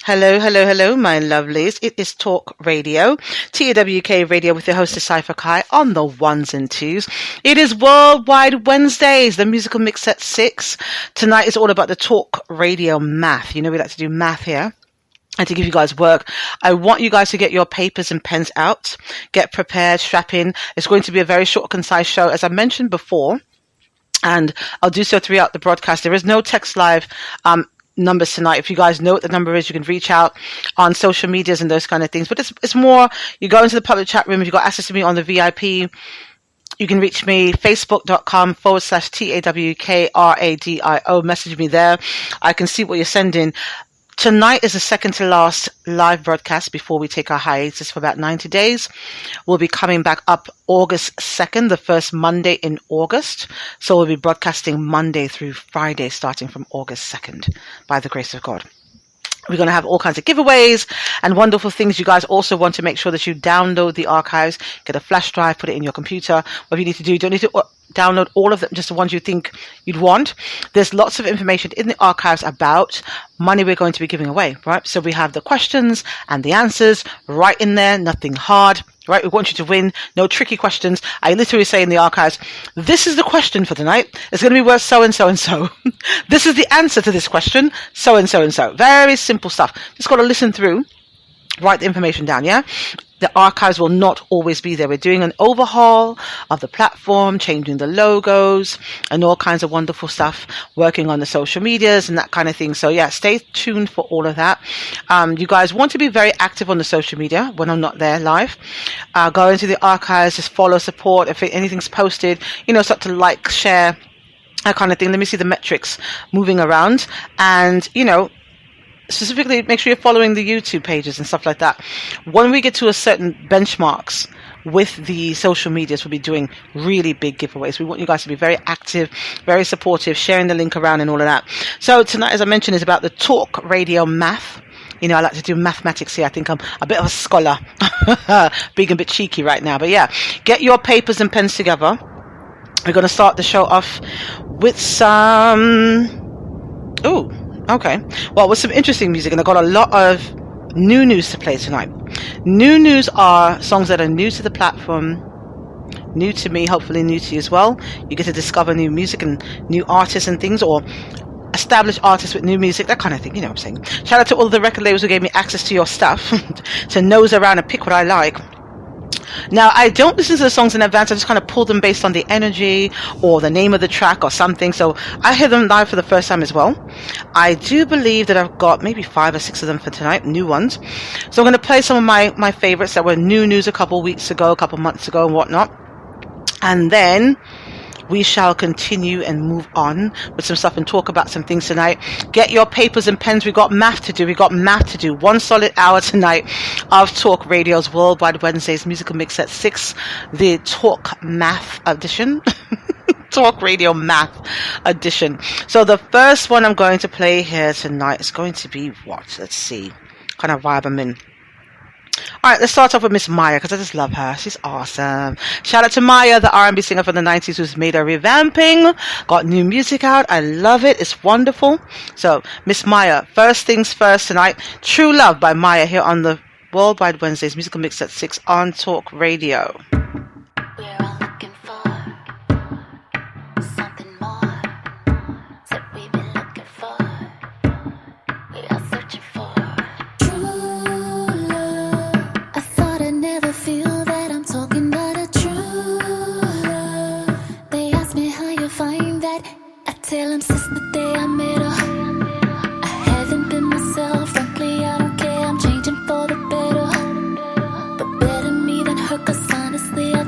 Hello, hello, hello, my lovelies. It is Talk Radio, TAWK Radio with your host, Cypher Kai, on the ones and twos. It is Worldwide Wednesdays, the musical mix at 6. Tonight is all about the Talk Radio math. You know, we like to do math here. And to give you guys work, I want you guys to get your papers and pens out, get prepared, strap in. It's going to be a very short, concise show, as I mentioned before, and I'll do so throughout the broadcast. There is no text live numbers tonight. If you guys know what the number is, you can reach out on social medias and those kind of things. But it's more, you go into the public chat room. If you've got access to me on the VIP, you can reach me, facebook.com/TAWKRADIO. Message me there. I can see what you're sending. Tonight is the second to last live broadcast before we take our hiatus for about 90 days. We'll be coming back up August 2nd, the first Monday in August. So we'll be broadcasting Monday through Friday, starting from August 2nd, by the grace of God. We're going to have all kinds of giveaways and wonderful things. You guys also want to make sure that you download the archives, get a flash drive, put it in your computer. What you need to do, you don't need to download all of them, just the ones you think you'd want. There's lots of information in the archives about money we're going to be giving away, right? So we have the questions and the answers right in there, nothing hard, right? We want you to win, no tricky questions. I literally say in the archives, this is the question for tonight. It's going to be worth so and so and so. This is the answer to this question, so and so and so. Very simple stuff. Just got to listen through, write the information down, yeah? The archives will not always be there. We're doing an overhaul of the platform, changing the logos and all kinds of wonderful stuff, working on the social medias and that kind of thing. So yeah, stay tuned for all of that. You guys want to be very active on the social media when I'm not there live. Go into the archives, just follow, support. If anything's posted, start to like, share, that kind of thing. Let me see the metrics moving around. And, specifically, make sure you're following the YouTube pages and stuff like that. When we get to a certain benchmarks with the social medias, we'll be doing really big giveaways. We want you guys to be very active, very supportive, sharing the link around and all of that. So tonight, as I mentioned, is about the Talk Radio math. I like to do mathematics here. I think I'm a bit of a scholar, being a bit cheeky right now. But yeah, get your papers and pens together. We're going to start the show off with some... Okay. Well, with some interesting music, and I've got a lot of new news to play tonight. New news are songs that are new to the platform, new to me, hopefully new to you as well. You get to discover new music and new artists and things, or established artists with new music, that kind of thing, you know what I'm saying. Shout out to all the record labels who gave me access to your stuff to nose around and pick what I like. Now, I don't listen to the songs in advance. I just kind of pull them based on the energy or the name of the track or something. So I hear them live for the first time as well. I do believe that I've got maybe 5 or 6 of them for tonight, new ones. So I'm going to play some of my favorites that were new news a couple weeks ago, a couple months ago and whatnot. And then we shall continue and move on with some stuff and talk about some things tonight. Get your papers and pens. We've got math to do. 1 solid hour tonight of Talk Radio's Worldwide Wednesdays musical mix at 6, the Talk Math edition. Talk Radio Math edition. So the first one I'm going to play here tonight is going to be what? Let's see. Kind of vibe I'm in. All right, let's start off with Miss Maya, because I just love her. She's awesome. Shout out to Maya, the R&B singer from the 90s who's made a revamping, got new music out. I love it. It's wonderful. So, Miss Maya, first things first tonight. True Love by Maya here on the Worldwide Wednesdays musical mix at 6 on Talk Radio. We're all looking for something more. So we've been looking for. We are searching for true love. I thought I'd never feel that I'm talking about a true love. They ask me how you find that. I tell them since the day I met her. I haven't been myself, frankly I don't care. I'm changing for the better. But better me than her, 'cause honestly I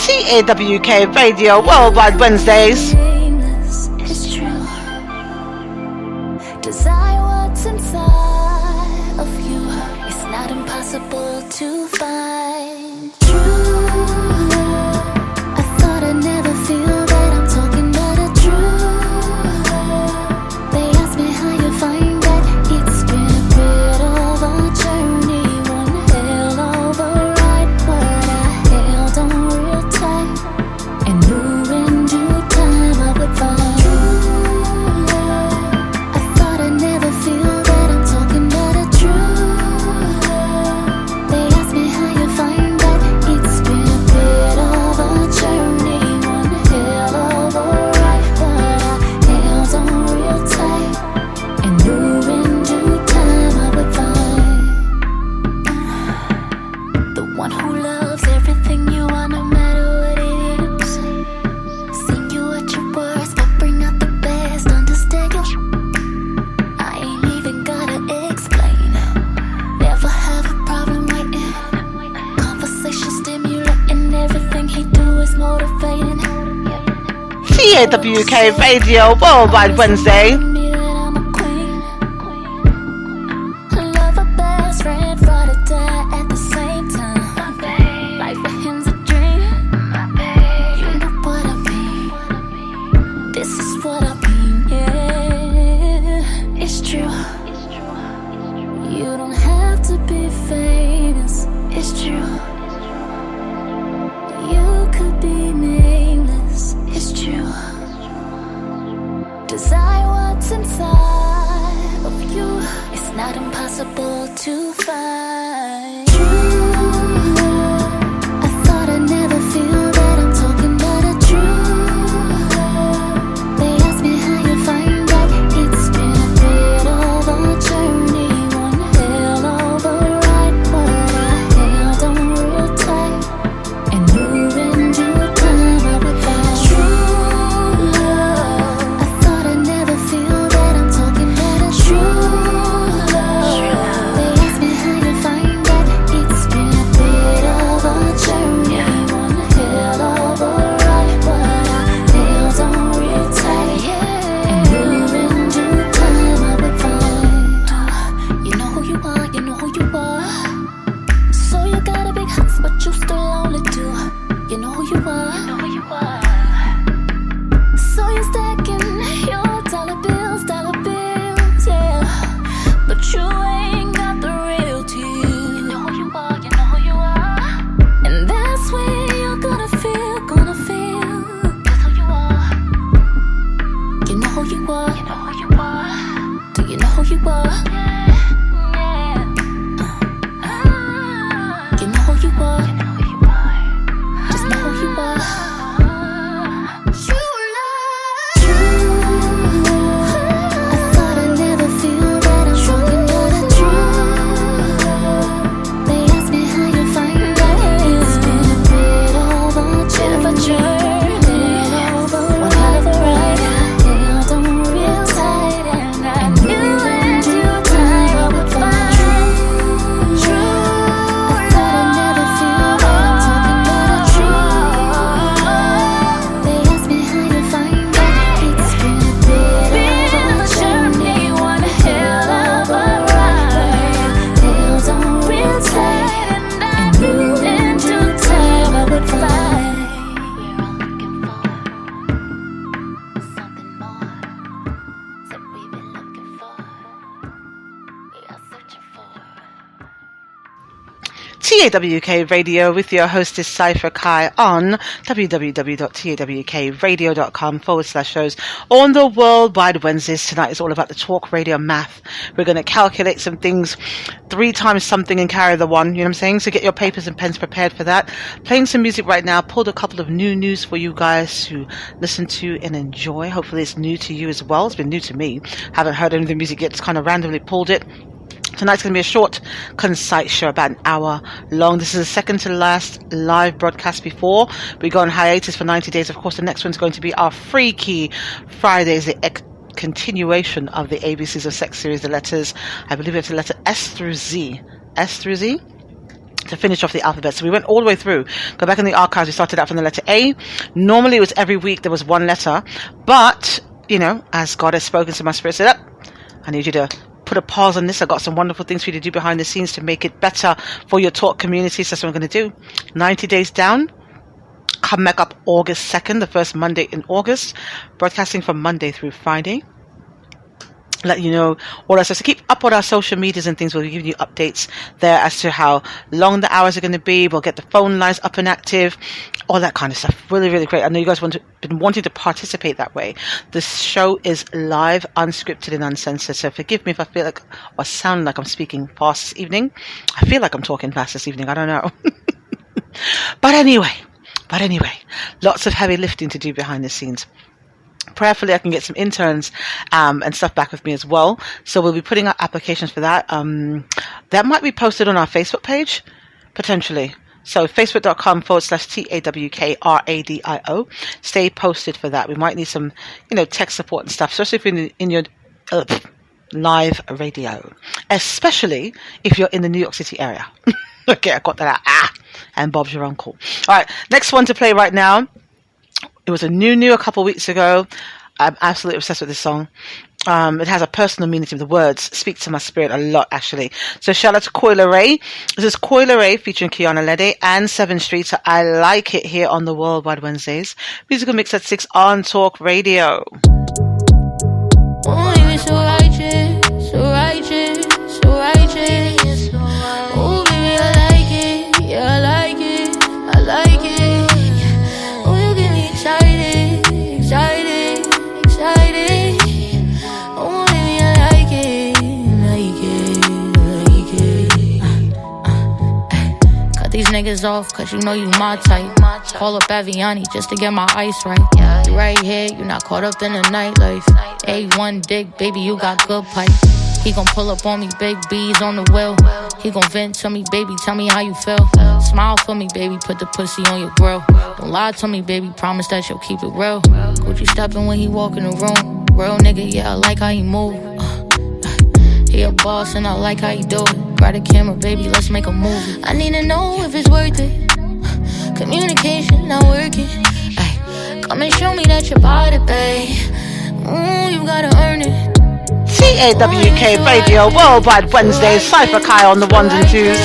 TAWK Radio Worldwide Wednesdays. It's true. Desire what's inside of you. It's not impossible to find. True love. I thought I'd never feel that I'm talking about a true love. They ask me how you find that. It's been a bit of a journey, one hell of a ride, but I held on real tight and knew in due time I would find true love. I thought I'd never feel that I'm talking about a true love. They ask me how you find that. It's been a bit of a journey, one hell of a ride, but I held on real tight and knew in due time I would find the one who loves everything you are, no matter what it is. Sing you at your worst, but bring out the best. Understand you? I ain't even gotta explain. Never have a problem waiting. Conversation stimulating. Everything he do is motivating. TAWK Radio Worldwide Wednesday. Me that I'm a queen. Love a best friend, ride or die at the same time. Life for him's a dream. You know what I mean. This is what I mean, yeah. It's true. You don't have to be famous. It's true. You could be nameless. It's true. Desire what's inside of you. It's not impossible to find. True love. I thought I'd never feel that I'm talking about a true love. They ask me how you find that. It's been a bit of a journey, one hell of a ride, but I held on real tight and knew in due time I would find true love. I thought I'd never feel that I'm talking about a true love. They ask me how you find that. It's been a bit of a journey, one hell of a ride, but I held on real tight and knew in due time I would find. You know who you are, you know who you are. So you got a big house, but you still only do. You know who you are, you know who you are. So you're stacking your dollar bills, yeah. But you ain't got the real deal. You know who you are, you know who you are. And that's where you're gonna feel. That's who you are. You know who you are, you know who you are. Do you know who you are? Yeah. You know who you are. You know who you are. Just know who you are. True love. True love. I thought I'd never feel that I'm talking about a true love. They ask me how you find that. It's been a bit of a journey, one hell of a ride. Held on real tight and I knew in due time I would find true. I thought I'd never feel that I'm talking about a true love. They ask me how you find that. It's been a bit of a journey, one hell of a ride. Held on real tight and I knew in due time I would find. We're all looking for something more. So we've been looking for. We are searching for. TAWK Radio with your hostess Cypher Kai on www.tawkradio.com/shows on the Worldwide Wednesdays. Tonight is all about the talk radio math. We're going to calculate some things 3 times something and carry the one, you know what I'm saying? So get your papers and pens prepared for that. Playing some music right now. Pulled a couple of new news for you guys to listen to and enjoy. Hopefully it's new to you as well. It's been new to me. Haven't heard any of the music yet. Just kind of randomly pulled it. Tonight's going to be a short, concise show, about an hour long. This is the second to last live broadcast before we go on hiatus for 90 days. Of course, the next one's going to be our Freaky Fridays, the continuation of the ABCs of Sex series, the letters, I believe it's the letter S through Z. S through Z? to finish off the alphabet. So we went all the way through. Go back in the archives. We started out from the letter A. Normally it was every week there was one letter, but you know, as God has spoken to my spirit, said, "Up, I need you to put a pause on this. I've got some wonderful things for you to do behind the scenes to make it better for your talk community." So that's what I'm going to do. 90 days down. Come back up August 2nd, the first Monday in August, broadcasting from Monday through Friday. Let you know all that stuff. So keep up on our social medias and things. We'll be giving you updates there as to how long the hours are going to be. We'll get the phone lines up and active, all that kind of stuff. Really, really great. I know you guys been wanting to participate that way. This show is live, unscripted and uncensored. So forgive me if I feel like or sound like I'm speaking fast this evening. I feel like I'm talking fast this evening. I don't know. But anyway, lots of heavy lifting to do behind the scenes. Prayerfully, I can get some interns and stuff back with me as well. So we'll be putting out applications for that. That might be posted on our Facebook page, potentially. So facebook.com/TAWKRADIO. Stay posted for that. We might need some, tech support and stuff, especially if you're in your live radio, especially if you're in the New York City area. Okay, I got that out. And Bob's your uncle. All right, next one to play right now. It was a new a couple of weeks ago. I'm absolutely obsessed with this song. It has a personal meaning to me. The words speak to my spirit a lot, actually. So shout out to Coyle Ray. This is Coyle Ray featuring Kiana Lede and 7th Street. So I like it here on the Worldwide Wednesdays. Musical Mix at 6 on Talk Radio. Oh, you're so righteous, so righteous, so righteous. Oh, baby, I like it. Yeah, I like it. I like it. Oh, you get me excited, excited, excited. Oh, baby, I like it, like it, like it. Cut these niggas off, cause you know you my type. Call up Aviani just to get my ice right. You right here, you not caught up in the nightlife. A1 dick, baby, you got good pipe. He gon' pull up on me, big B's on the wheel. He gon' vent to me, baby, tell me how you feel. Smile for me, baby, put the pussy on your grill. Don't lie to me, baby, promise that you'll keep it real. Gucci steppin' when he walk in the room. Real nigga, yeah, I like how he move. He a boss and I like how he do it. Grab the camera, baby, let's make a movie. I need to know if it's worth it. Communication not working. Ay, come and show me that you're about it, babe. You gotta earn it. TAWK Radio, Worldwide Wednesdays, Cypher Kai on the ones and twos.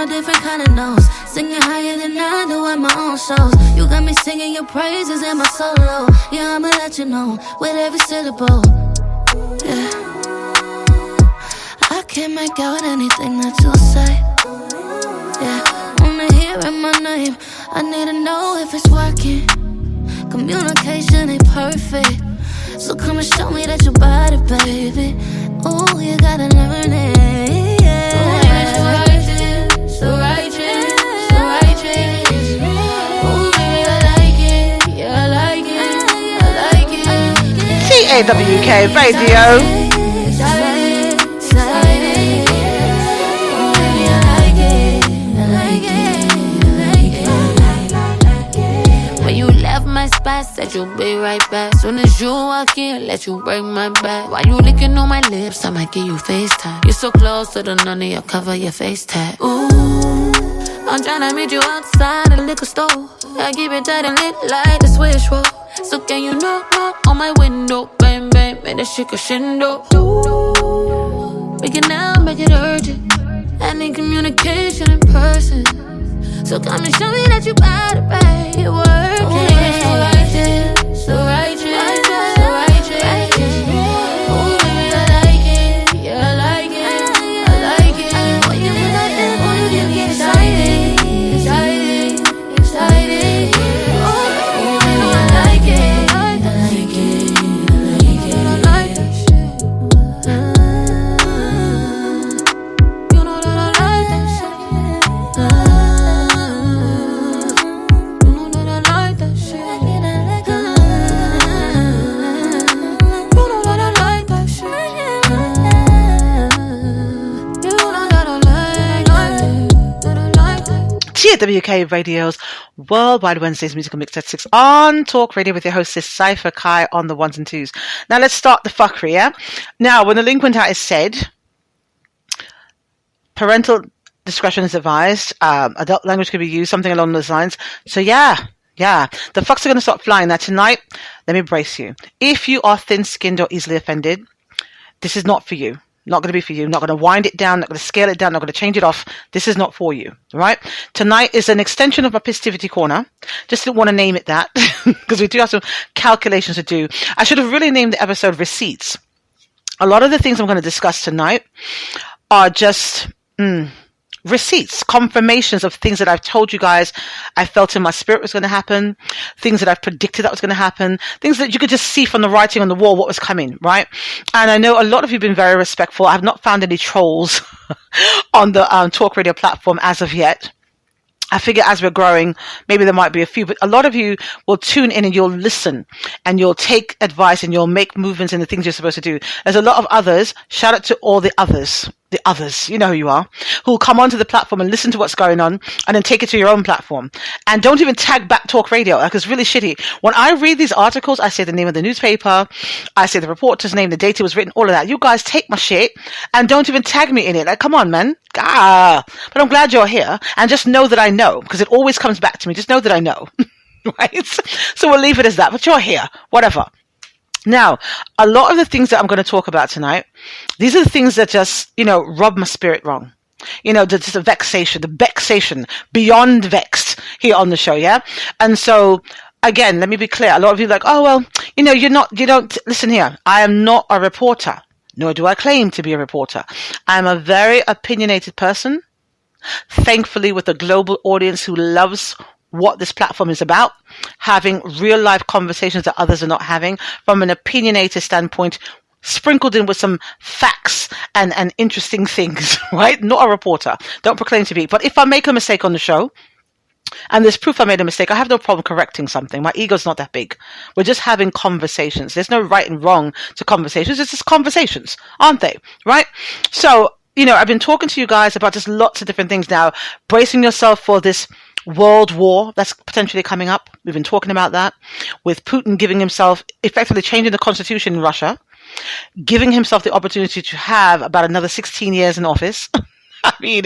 Different kind of notes, singing higher than I do at my own shows. You got me singing your praises in my solo. Yeah, I'ma let you know with every syllable. Yeah, I can't make out anything that you say. Yeah, wanna hear my name. I need to know if it's working. Communication ain't perfect, so come and show me that you bought it, baby. Ooh, you gotta learn it. Yeah. So righteous, so righteous. Oh, baby, I like it. Yeah, I like it. I like it. TAWK Radio. Excited, excited. Oh, baby, I like it. I like it. When you left my spot, said you'll be right back. Soon as you walk in, let you break my back. While you licking on my lips, I might give you FaceTime. You're so close to the none of your cover, your face tag. Ooh, I'm tryna meet you outside the liquor store. I keep it tight and lit like the switch roll. So can you knock on my window? Bang, bang, make that shit crescendo. We can now make it urgent. I need communication in person. So come and show me that you bout it, babe. It working. Oh, yeah, so righteous, so righteous, so righteous. Oh, baby, I like it. Yeah, I like it. I like it. When you get like that, boy, you get me excited, excited, excited. Oh, baby, I like it. I like it. I like that shit. You know that I like that shit. You know that I like that shit. GWK Radio's Worldwide Wednesdays Musical Mix at 6 on Talk Radio with your hostess Cypher Kai on the ones and twos. Now let's start the fuckery, yeah? Now, when the link went out, it said, parental discretion is advised, adult language could be used, something along those lines. So yeah, the fucks are going to start flying. Now tonight, let me brace you. If you are thin-skinned or easily offended, this is not for you. Not going to be for you. Not going to wind it down. Not going to scale it down. Not going to change it off. This is not for you. Right? Tonight is an extension of my Positivity Corner. Just didn't want to name it that because we do have some calculations to do. I should have really named the episode Receipts. A lot of the things I'm going to discuss tonight are just receipts, confirmations of things that I've told you guys I felt in my spirit was going to happen, things that I've predicted that was going to happen, things that you could just see from the writing on the wall what was coming, right? And I know a lot of you have been very respectful. I've not found any trolls on the Talk Radio platform as of yet. I figure as we're growing, maybe there might be a few, but a lot of you will tune in and you'll listen and you'll take advice and you'll make movements in the things you're supposed to do. There's a lot of others. Shout out to all the others, you know who you are, who will come onto the platform and listen to what's going on and then take it to your own platform. And don't even tag back Talk Radio. Like, it's really shitty. When I read these articles, I say the name of the newspaper, I say the reporter's name, the date it was written, all of that. You guys take my shit and don't even tag me in it. Like, come on, man. But I'm glad you're here and just know that I know, because it always comes back to me. Just know that I know. Right? So we'll leave it as that, but you're here. Whatever. Now, a lot of the things that I'm going to talk about tonight, these are the things that just, rub my spirit wrong. Just the vexation, beyond vexed here on the show, yeah? And so, again, let me be clear. A lot of you are like, oh, well, you don't, listen here. I am not a reporter, nor do I claim to be a reporter. I'm a very opinionated person, thankfully with a global audience who loves what this platform is about, having real life conversations that others are not having from an opinionated standpoint, sprinkled in with some facts and interesting things, right? Not a reporter. Don't proclaim to be. But if I make a mistake on the show, and there's proof I made a mistake, I have no problem correcting something. My ego's not that big. We're just having conversations. There's no right and wrong to conversations. It's just conversations, aren't they? Right? So, I've been talking to you guys about just lots of different things now, bracing yourself for this world war that's potentially coming up. We've been talking about that, with Putin giving himself, effectively changing the constitution in Russia, giving himself the opportunity to have about another 16 years in office. I mean,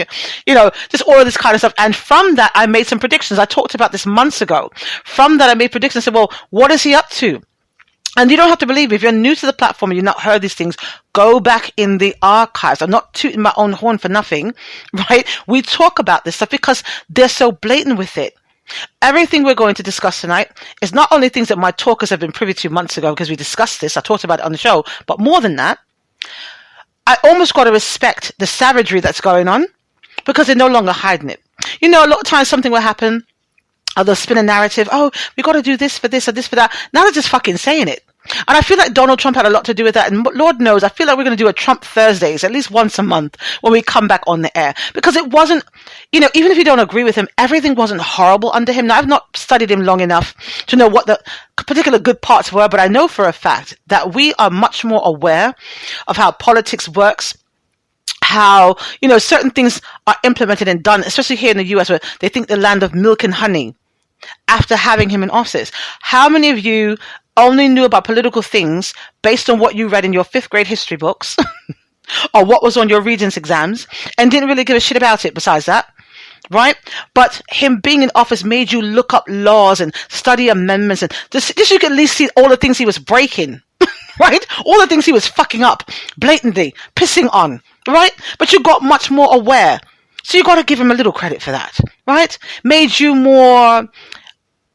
just all of this kind of stuff. And from that, I made some predictions. I talked about this months ago. From that, I made predictions. I said, well, what is he up to? And you don't have to believe me. If you're new to the platform and you've not heard these things, go back in the archives. I'm not tooting my own horn for nothing, right? We talk about this stuff because they're so blatant with it. Everything we're going to discuss tonight is not only things that my talkers have been privy to months ago because we discussed this, I talked about it on the show, but more than that, I almost got to respect the savagery that's going on because they're no longer hiding it. A lot of times something will happen, they'll spin a narrative, oh, we got to do this for this or this for that. Now they're just fucking saying it. And I feel like Donald Trump had a lot to do with that. And Lord knows, I feel like we're going to do a Trump Thursdays at least once a month when we come back on the air. Because it wasn't, even if you don't agree with him, everything wasn't horrible under him. Now, I've not studied him long enough to know what the particular good parts were, but I know for a fact that we are much more aware of how politics works, how, certain things are implemented and done, especially here in the US where they think the land of milk and honey after having him in office. How many of you only knew about political things based on what you read in your 5th grade history books or what was on your regents exams and didn't really give a shit about it besides that, right? But him being in office made you look up laws and study amendments and just you could at least see all the things he was breaking, right? All the things he was fucking up, blatantly, pissing on, right? But you got much more aware. So you got to give him a little credit for that, right? Made you more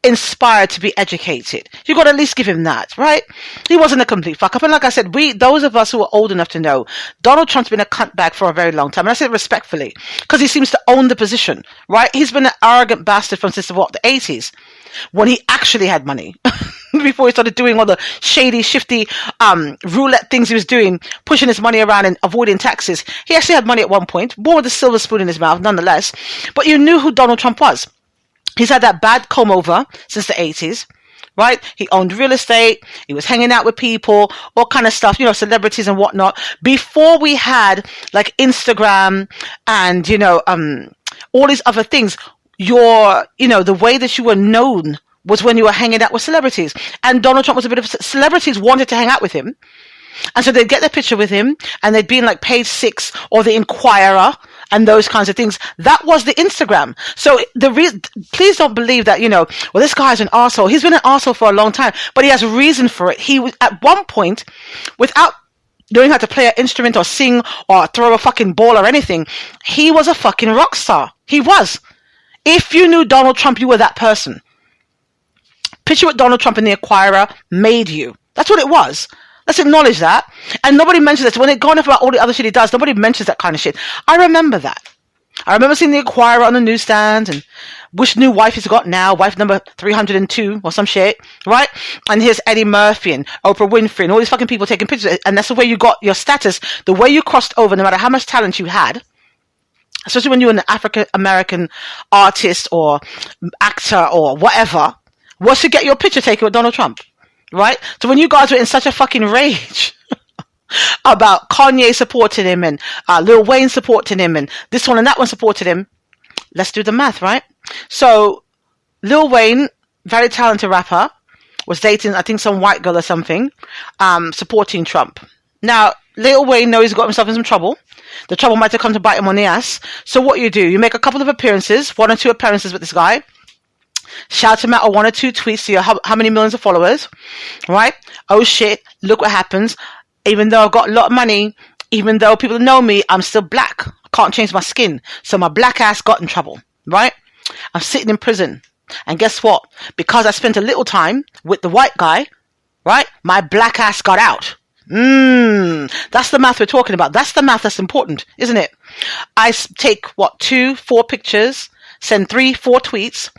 inspired to be educated. You got to at least give him that, right? He wasn't a complete fuck up. And like I said, those of us who are old enough to know, Donald Trump's been a cuntbag for a very long time. And I say it respectfully, because he seems to own the position, right? He's been an arrogant bastard since the 80s, when he actually had money. Before he started doing all the shady, shifty, roulette things he was doing, pushing his money around and avoiding taxes. He actually had money at one point, born with a silver spoon in his mouth, nonetheless. But you knew who Donald Trump was. He's had that bad comb over since the 80s, right? He owned real estate. He was hanging out with people, all kind of stuff, celebrities and whatnot. Before we had like Instagram and, all these other things, the way that you were known was when you were hanging out with celebrities. And Donald Trump was a bit of celebrities wanted to hang out with him. And so they'd get their picture with him and they'd be in like Page Six or the Inquirer and those kinds of things. That was the Instagram. So please don't believe that, well, this guy's an arsehole. He's been an arsehole for a long time, but he has reason for it. He was at one point, without knowing how to play an instrument or sing or throw a fucking ball or anything, he was a fucking rock star. He was. If you knew Donald Trump, you were that person. Picture with Donald Trump in the Inquirer made you. That's what it was. Let's acknowledge that. And nobody mentions this. When they're going off about all the other shit he does, nobody mentions that kind of shit. I remember that. I remember seeing the Inquirer on the newsstand and which new wife he's got now, wife number 302 or some shit, right? And here's Eddie Murphy and Oprah Winfrey and all these fucking people taking pictures. And that's the way you got your status, the way you crossed over, no matter how much talent you had, especially when you were an African-American artist or actor or whatever, was to get your picture taken with Donald Trump. Right? So when you guys were in such a fucking rage about Kanye supporting him and Lil Wayne supporting him and this one and that one supported him, let's do the math, right? So Lil Wayne, very talented rapper, was dating, I think, some white girl or something, supporting Trump. Now, Lil Wayne knows he's got himself in some trouble. The trouble might have come to bite him on the ass. So what you do, you make a couple of appearances, 1 or 2 appearances with this guy. Shout him out or 1 or 2 tweets to your how many millions of followers, right? Oh shit, look what happens. Even though I've got a lot of money, even though people know me, I'm still black. I can't change my skin. So my black ass got in trouble, right? I'm sitting in prison. And guess what? Because I spent a little time with the white guy, right? My black ass got out. That's the math we're talking about. That's the math that's important, isn't it? I take, 2, 4 pictures, send 3, 4 tweets,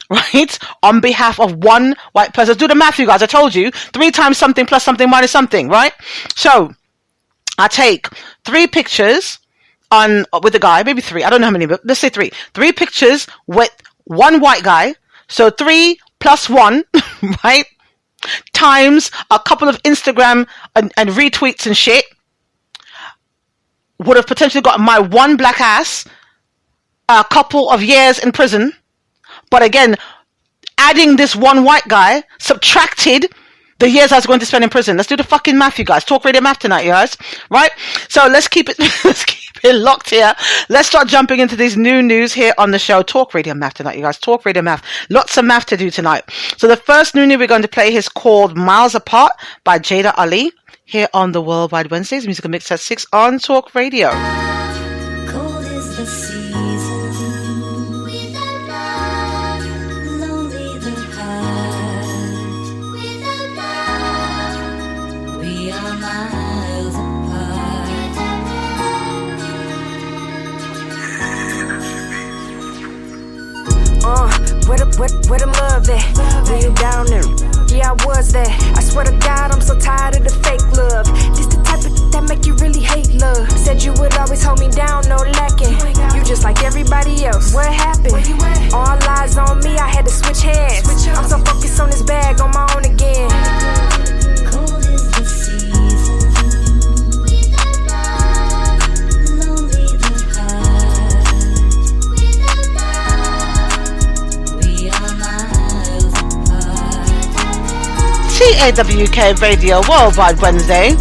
right? On behalf of one white person. Do the math, you guys. I told you. 3 times something plus something minus something, right? So I take 3 pictures with the guy, maybe 3. I don't know how many, but let's say 3. 3 pictures with one white guy. So 3 plus 1, right? Times a couple of Instagram and retweets and shit would have potentially gotten my one black ass a couple of years in prison. But again, adding this one white guy subtracted the years I was going to spend in prison. Let's do the fucking math, you guys. Talk radio math tonight, you guys. Right? So let's keep it locked here. Let's start jumping into these new news here on the show. Talk radio math tonight, you guys. Talk radio math. Lots of math to do tonight. So the first new we're going to play is called Miles Apart by Jada Ali here on the Worldwide Wednesdays. Musical Mix at 6 on Talk Radio. Cold is the season. Where them love at? Were you down there? Yeah, I was there. I swear to God, I'm so tired of the fake love. This the type of that make you really hate love. Said you would always hold me down, no lacking. You just like everybody else. What happened? All eyes on me, I had to switch hands. I'm so focused on this bag, on my own again. Cold is the season. TAWK Radio Worldwide Wednesday. If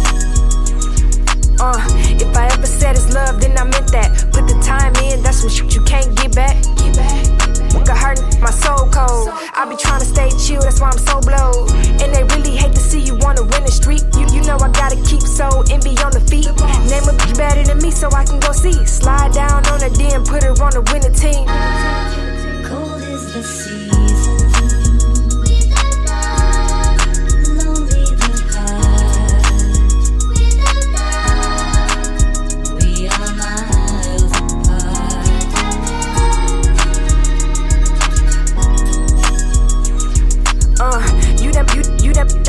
I ever said it's love, then I meant that. Put the time in, that's what you can't get back. What got hurt, my soul cold. I be trying to stay chill, that's why I'm so blowed. And they really hate to see you on a winning streak. You know I gotta keep so envy on the feet. Name a bitch better than me so I can go see. Slide down on her, then put her on the winning team. Cold is the season.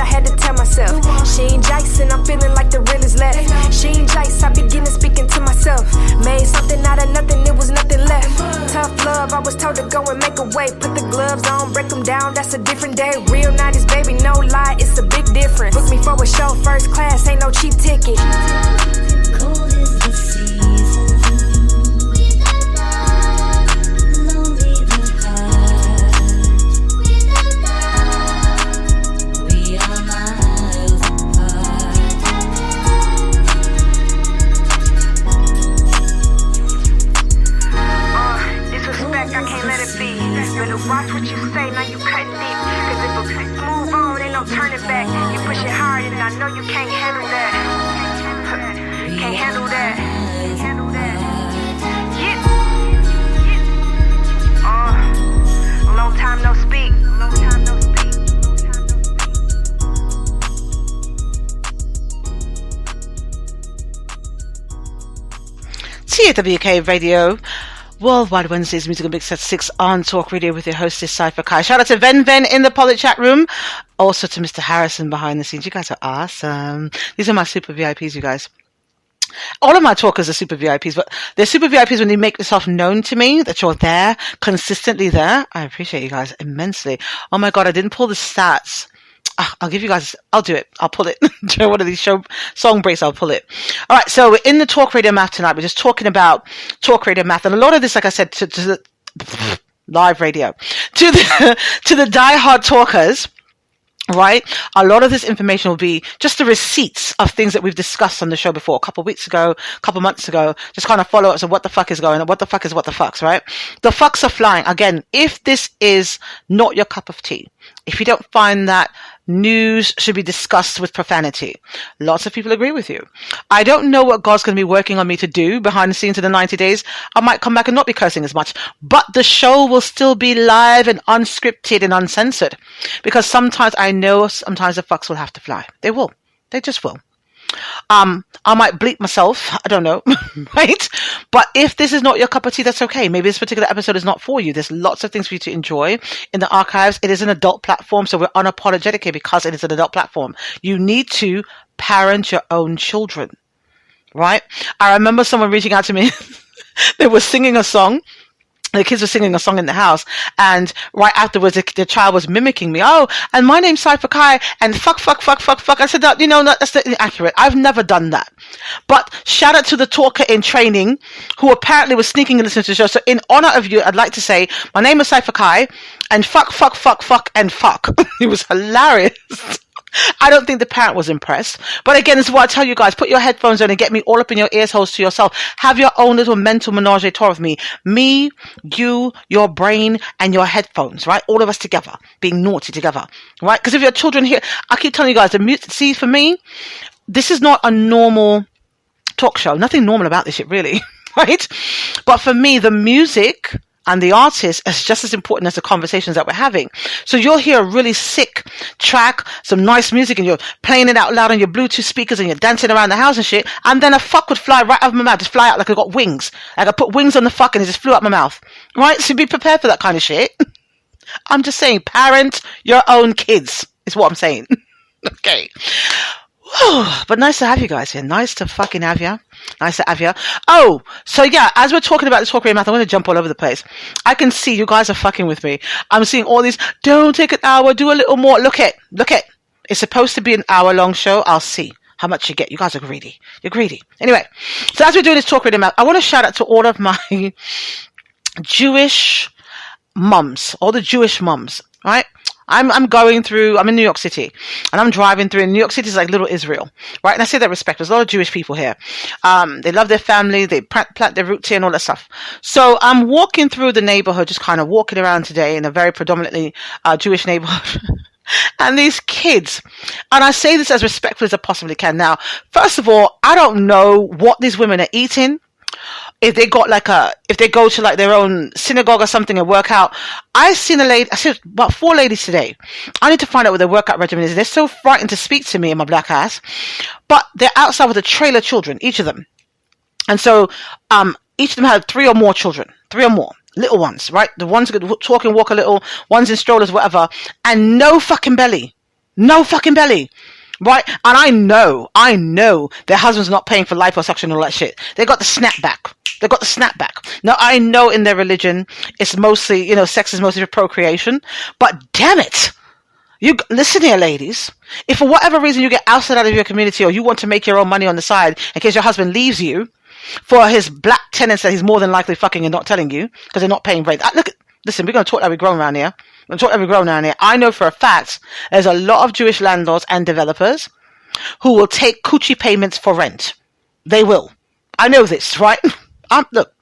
I had to tell myself she ain't Jice and I'm feeling like the real is left. She ain't Jice, I begin to speaking to myself. Made something out of nothing, it was nothing left. Tough love, I was told to go and make a way. Put the gloves on, break them down, that's a different day. Real 90s, baby, no lie, it's a big difference. Book me for a show, first class, ain't no cheap ticket. Cold is the season. Lonely the heart. Better watch what you say, now you cutting it. Cause if a move on, ain't no turning back. You push it hard and I know you can't handle that. Can't handle that. Yeah. Long time no speak. Long time no speak. TAWK Radio, Worldwide Wednesdays, Music and Mix at 6 on Talk Radio with your hostess, Cypher Kai. Shout out to Ven in the Polit chat room. Also to Mr. Harrison behind the scenes. You guys are awesome. These are my super VIPs, you guys. All of my talkers are super VIPs, but they're super VIPs when you make yourself known to me, that you're there, consistently there. I appreciate you guys immensely. Oh my God, I didn't pull the stats. I'll give you guys, I'll do it. I'll pull it. During one of these song breaks, I'll pull it. All right, so we're in the Talk Radio Math tonight. We're just talking about Talk Radio Math. And a lot of this, like I said, to the live radio, to the diehard talkers, right? A lot of this information will be just the receipts of things that we've discussed on the show before, a couple of weeks ago, a couple of months ago, just kind of follow ups of what the fuck is going on, what the fuck is what the fucks, right? The fucks are flying. Again, if this is not your cup of tea, if you don't find that news should be discussed with profanity, lots of people agree with you. I don't know what God's going to be working on me to do behind the scenes in the 90 days. I might come back and not be cursing as much, but the show will still be live and unscripted and uncensored, because sometimes I know sometimes the fucks will have to fly. They will. They just will. I might bleep myself. I don't know, right? But if this is not your cup of tea, that's okay. Maybe this particular episode is not for you. There's lots of things for you to enjoy in the archives. It is an adult platform, so we're unapologetic here because it is an adult platform. You need to parent your own children, right? I remember someone reaching out to me. They were singing a song. The kids were singing a song in the house, and right afterwards, the child was mimicking me. Oh, and my name's Cypher Kai, and fuck. I said, that, that's inaccurate. I've never done that. But shout out to the talker in training who apparently was sneaking and listening to the show. So in honor of you, I'd like to say, my name is Cypher Kai, and fuck, and fuck. It was hilarious. I don't think the parent was impressed. But again, this is what I tell you guys. Put your headphones on and get me all up in your ears holes to yourself. Have your own little mental menage a trois with me. Me, you, your brain, and your headphones, right? All of us together, being naughty together, right? Because if your children hear, I keep telling you guys, see, for me, this is not a normal talk show. Nothing normal about this shit, really, right? But for me, the music and the artist is just as important as the conversations that we're having. So you'll hear a really sick track, some nice music, and you're playing it out loud on your Bluetooth speakers and you're dancing around the house and shit, and then a fuck would fly right out of my mouth, just fly out like I got wings. Like I put wings on the fuck and it just flew out my mouth. Right? So be prepared for that kind of shit. I'm just saying, parent your own kids is what I'm saying. Okay. But nice to have you guys here. Nice to fucking have you. Nice to have you. Oh, so yeah, as we're talking about the Talk Radio Math, I'm going to jump all over the place. I can see you guys are fucking with me. I'm seeing all these, don't take an hour, do a little more. Look it. It's supposed to be an hour-long show. I'll see how much you get. You guys are greedy. You're greedy. Anyway, so as we're doing this Talk Radio Math, I want to shout out to all of my Jewish mums, all the Jewish mums, right? I'm going through, I'm in New York City, and I'm driving through, and New York City is like little Israel, right? And I say that respect. There's a lot of Jewish people here. They love their family, they plant their roots here and all that stuff. So I'm walking through the neighborhood, just kind of walking around today in a very predominantly Jewish neighborhood. And these kids, and I say this as respectfully as I possibly can. Now, first of all, I don't know what these women are eating. If they got if they go to like their own synagogue or something and work out. I seen about 4 ladies today. I need to find out what their workout regimen is. They're so frightened to speak to me in my black ass, but they're outside with a trailer of children, each of them. And so, each of them had 3 or more children, 3 or more little ones, right? The ones who could talk and walk a little, ones in strollers, whatever, and no fucking belly. Right? And I know their husband's not paying for liposuction and all that shit. They got the snapback. Now, I know in their religion, it's mostly, sex is mostly for procreation. But damn it. You listen here, ladies. If for whatever reason you get ousted out of your community or you want to make your own money on the side in case your husband leaves you for his black tenants that he's more than likely fucking and not telling you because they're not paying rent. Listen, we're going to talk like we're grown around here. I know for a fact there's a lot of Jewish landlords and developers who will take coochie payments for rent. They will. I know this, right? Look,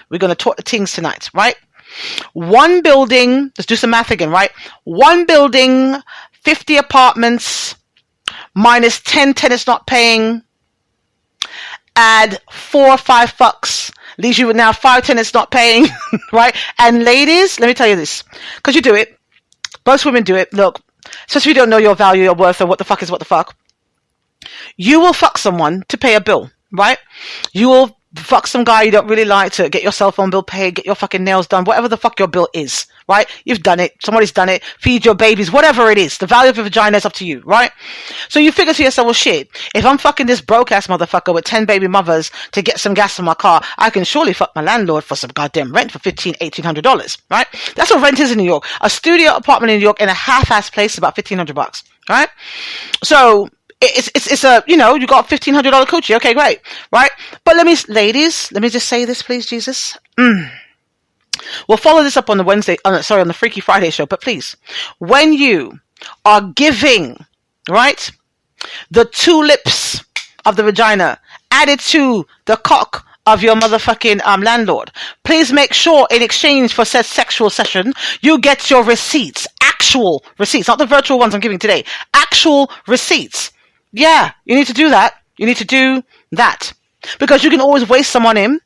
we're going to talk the things tonight, right? One building, let's do some math again, right? One building, 50 apartments, minus 10 tenants not paying, add 4 or 5 fucks, leaves you with now 5 tenants not paying, right? And ladies, let me tell you this, because you do it. Most women do it. Look, especially if you don't know your value, your worth, or what the fuck is what the fuck. You will fuck someone to pay a bill, right? You will fuck some guy you don't really like to get your cell phone bill paid, get your fucking nails done, whatever the fuck your bill is, right? You've done it. Somebody's done it. Feed your babies, whatever it is. The value of your vagina is up to you, right? So you figure to yourself, well, shit, if I'm fucking this broke-ass motherfucker with 10 baby mothers to get some gas for my car, I can surely fuck my landlord for some goddamn rent for $1,500, $1,800, right? That's what rent is in New York. A studio apartment in New York in a half-ass place is about $1,500, right? So it's a, you know, you got $1,500 coochie. Okay, great. Right. But ladies, let me just say this, please, Jesus. We'll follow this up on the on the Freaky Friday show, but please, when you are giving, right, the 2 lips of the vagina added to the cock of your motherfucking landlord, please make sure in exchange for said sexual session, you get your receipts, actual receipts, not the virtual ones I'm giving today, actual receipts. Yeah, you need to do that. You need to do that. Because you can always waste someone in,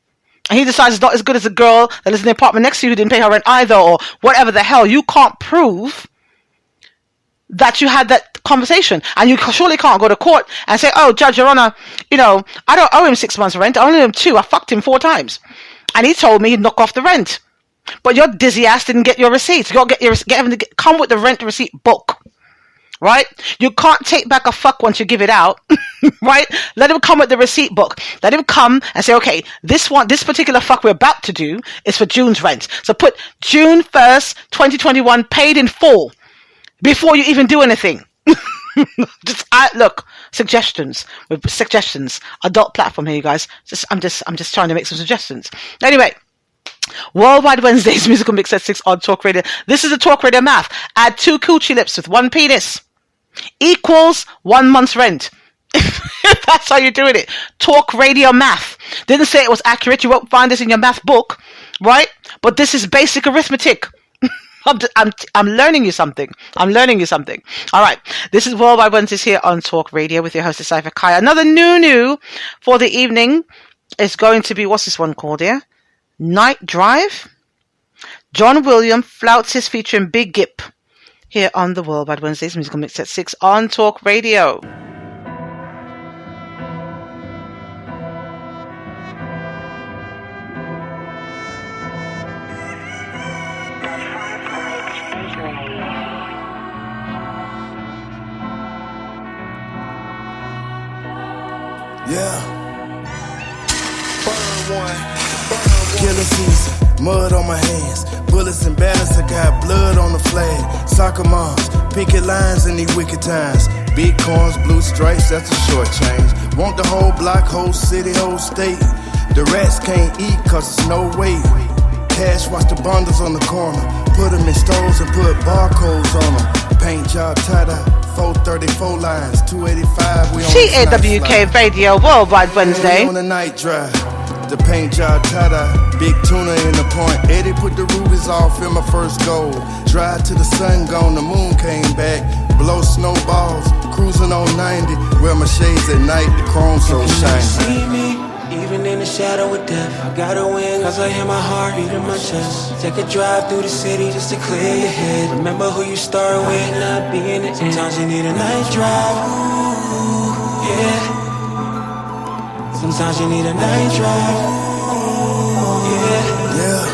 and he decides it's not as good as a girl that lives in the apartment next to you who didn't pay her rent either, or whatever the hell. You can't prove that you had that conversation. And you surely can't go to court and say, oh, Judge, Your Honor, you know, I don't owe him 6 months rent. I only owe him 2. I fucked him 4 times. And he told me he'd knock off the rent. But your dizzy ass didn't get your receipts. You got to get him to come with the rent receipt book. Right? You can't take back a fuck once you give it out. Right? Let him come with the receipt book. Let him come and say, okay, this particular fuck we're about to do is for June's rent. So put June 1st, 2021 paid in full before you even do anything. Look, suggestions. Adult platform here, you guys. I'm just trying to make some suggestions. Anyway. Worldwide Wednesdays musical mix at 6 on Talk Radio. This is the Talk Radio math. Add 2 coochie lips with 1 penis equals 1 month's rent. That's how you're doing it. Talk Radio math. Didn't say it was accurate. You won't find this in your math book, right? But this is basic arithmetic. I'm learning you something. All right. This is Worldwide Wednesdays here on Talk Radio with your host, Cypher Kaya. Another new for the evening is going to be, what's this one called here? Night Drive. John Williams flouts his featuring Big Gip here on the Worldwide Wednesdays musical mix at 6 on Talk Radio. Yeah. Burn one. Killer season, mud on my hands, bullets and batters, I got blood on the flag. Soccer moms, picket lines in these wicked times. Big corns, blue stripes, that's a short change. Want the whole block, whole city, whole state. The rats can't eat cause it's no way. Cash watch the bundles on the corner, put them in stores and put barcodes on them. Paint job tie-dye, 434 lines, 285, we on TAWK Radio, Worldwide Wednesday. On the night drive. The paint job tie-dye, big tuna in the point. Eddie put the rubies off in my first goal. Drive till the sun gone, the moon came back. Blow snowballs, cruising on 90. Wear my shades at night, the chrome so shiny. See me, even in the shadow of death. I gotta win, cause I hear my heart beat in my chest. Take a drive through the city just to clear your head. Remember who you start with, not being the end. Sometimes you need a night drive, ooh, yeah. Sometimes you need a night drive. Yeah.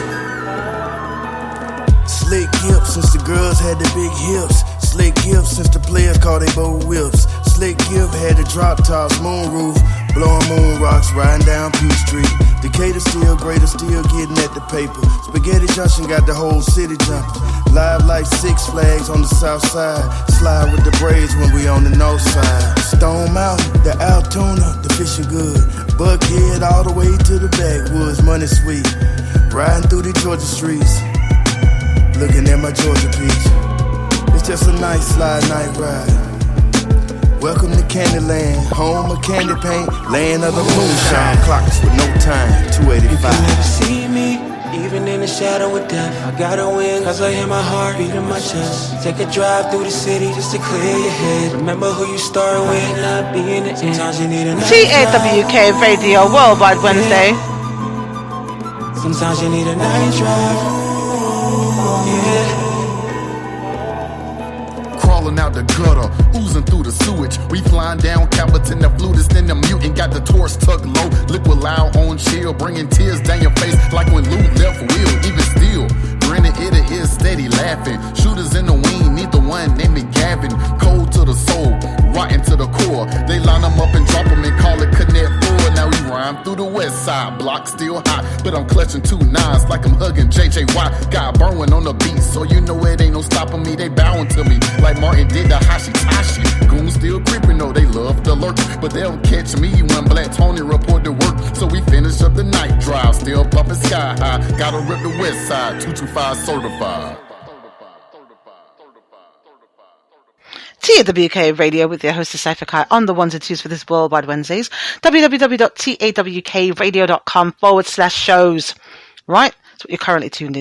Slick hips since the girls had the big hips. Slick hips since the players called they bow whips. Slick hip had the drop tops, moon roof. Blowing moon rocks, riding down P Street. Decatur still greater, still getting at the paper. Spaghetti Junction got the whole city jumping. Live like Six Flags on the south side. Slide with the braids when we on the north side. Stone Mountain, the Altoona, the fishing good. Buckhead all the way to the backwoods, money sweet. Riding through the Georgia streets, looking at my Georgia peach. It's just a nice slide night ride. Welcome to Candyland, home of candy paint, land of the moonshine. Clocks with no time, 285. If you never see me, Even in the shadow of death, I gotta win. Cause I hear my heart beat in my chest. Take a drive through the city just to clear your head. Remember who you start with, not being the end. Sometimes you need a night TAWK Radio Worldwide Wednesday. Sometimes you need a night drive. Yeah. Crawling out the gutter, oozing through the sewage. We flying down Capitan, the flutist and the mutant. Got the torch tucked low, liquid loud on chill. Bringing tears down your face like when Luke left Will. Even still, grinning it is steady laughing. Shooters in the wing, neither one named me Gavin. Cold to the soul, rotten to the core. They line them up and drop them and call it Connect 4. Now we rhyme through the west side, block still hot. But I'm clutching 2 9s like I'm hugging JJY. Got Berwin on the beat, so you know it ain't no stopping me. They bowing to me like Martin did the Hashitashi. Goons still creeping, though they love to lurk. But they'll catch me when Black Tony report to work. So we finish up the night drive, still bumping sky high. Gotta rip the west side, 225 certified. TAWK Radio with your host Cypher Kai on the ones and twos for this Worldwide Wednesdays. www.tawkradio.com/shows. Right? That's what you're currently tuned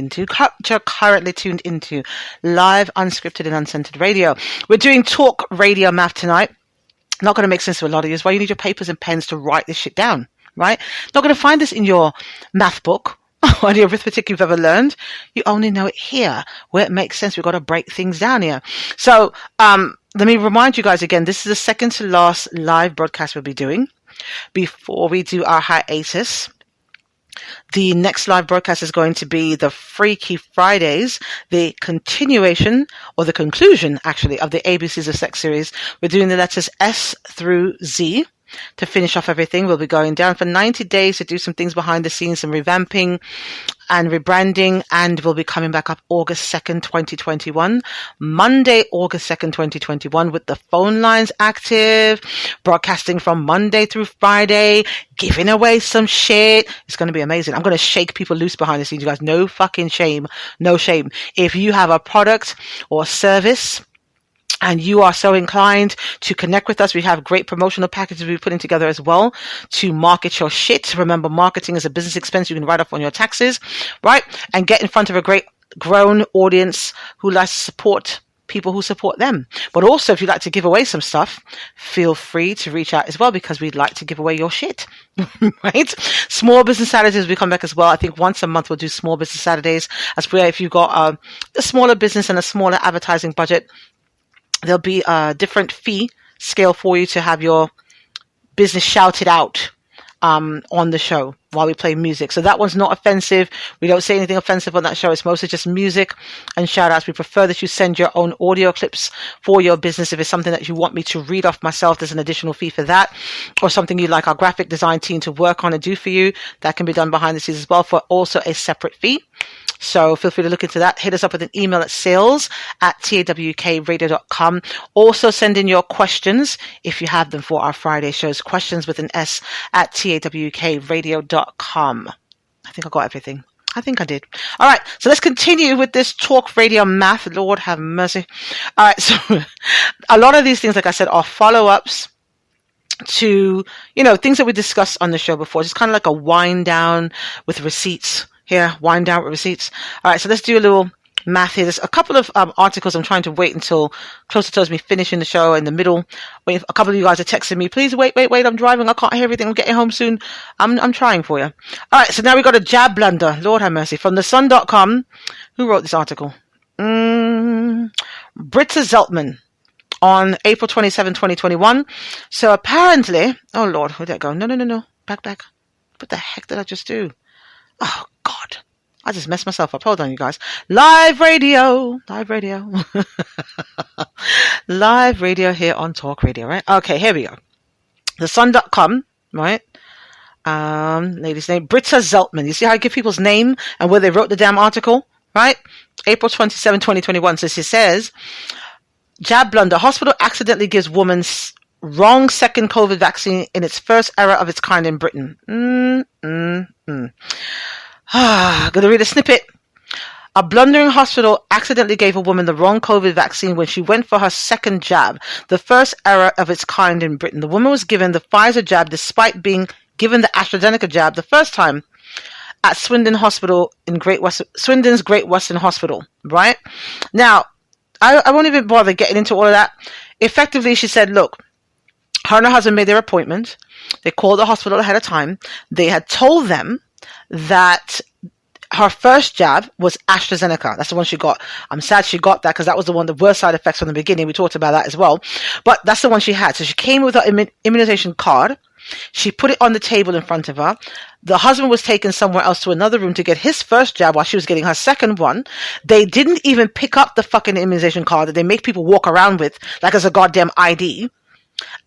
into. Live, unscripted and uncensored radio. We're doing talk radio math tonight. Not going to make sense to a lot of you. That's why you need your papers and pens to write this shit down. Right? Not going to find this in your math book or the arithmetic you've ever learned. You only know it here where it makes sense. We've got to break things down here. So, let me remind you guys again, this is the second to last live broadcast we'll be doing before we do our hiatus. The next live broadcast is going to be the Freaky Fridays, the continuation or the conclusion actually of the ABCs of Sex series. We're doing the letters S through Z. To finish off everything, we'll be going down for 90 days to do some things behind the scenes, some revamping and rebranding, and we'll be coming back up August 2nd, 2021. Monday, August 2nd, 2021, with the phone lines active, broadcasting from Monday through Friday, giving away some shit. It's going to be amazing. I'm going to shake people loose behind the scenes, you guys. No fucking shame. No shame. If you have a product or service and you are so inclined to connect with us, we have great promotional packages we're putting together as well to market your shit. Remember, marketing is a business expense you can write off on your taxes, right? And get in front of a great grown audience who likes to support people who support them. But also, if you'd like to give away some stuff, feel free to reach out as well, because we'd like to give away your shit, right? Small Business Saturdays, we come back as well. I think once a month we'll do Small Business Saturdays. As where if you've got a smaller business and a smaller advertising budget, there'll be a different fee scale for you to have your business shouted out on the show while we play music. So that one's not offensive. We don't say anything offensive on that show. It's mostly just music and shout outs. We prefer that you send your own audio clips for your business. If it's something that you want me to read off myself, there's an additional fee for that. Or something you'd like our graphic design team to work on and do for you, that can be done behind the scenes as well for also a separate fee. So feel free to look into that. Hit us up with an email at sales@tawkradio.com. Also send in your questions if you have them for our Friday shows. Questions with an S at tawkradio.com. I think I got everything. I think I did. All right. So let's continue with this talk radio math. Lord have mercy. All right. So a lot of these things, like I said, are follow-ups to, things that we discussed on the show before. Just kind of like a wind down with receipts. Here, wind down with receipts. All right, so let's do a little math here. There's a couple of articles I'm trying to wait until closer towards me finishing the show in the middle. A couple of you guys are texting me, please wait, I'm driving, I can't hear everything, I'm getting home soon. I'm trying for you. All right, so now we got a jab blunder, Lord have mercy, from thesun.com. Who wrote this article? Britta Zeltman on April 27, 2021. So apparently, oh Lord, where'd that go? No. Back. What the heck did I just do? Oh, God. I just messed myself up. Hold on, you guys. Live radio. Live radio here on Talk Radio, right? Okay, here we go. TheSun.com, right? Lady's name, Britta Zeltman. You see how I give people's name and where they wrote the damn article, right? April 27, 2021. So she says, jab blunder. Hospital accidentally gives woman wrong second COVID vaccine in its first error of its kind in Britain. I'm going to read a snippet. A blundering hospital accidentally gave a woman the wrong COVID vaccine when she went for her second jab, the first error of its kind in Britain. The woman was given the Pfizer jab despite being given the AstraZeneca jab the first time. at Swindon Hospital in Swindon's Great Western Hospital, right? Now, I won't even bother getting into all of that. Effectively, she said, look, her and her husband made their appointment. They called the hospital ahead of time. They had told them that her first jab was AstraZeneca. That's the one she got. I'm sad she got that because that was the one, the worst side effects from the beginning. We talked about that as well. But that's the one she had. So she came with her immunization card. She put it on the table in front of her. The husband was taken somewhere else to another room to get his first jab while she was getting her second one. They didn't even pick up the fucking immunization card that they make people walk around with like as a goddamn ID.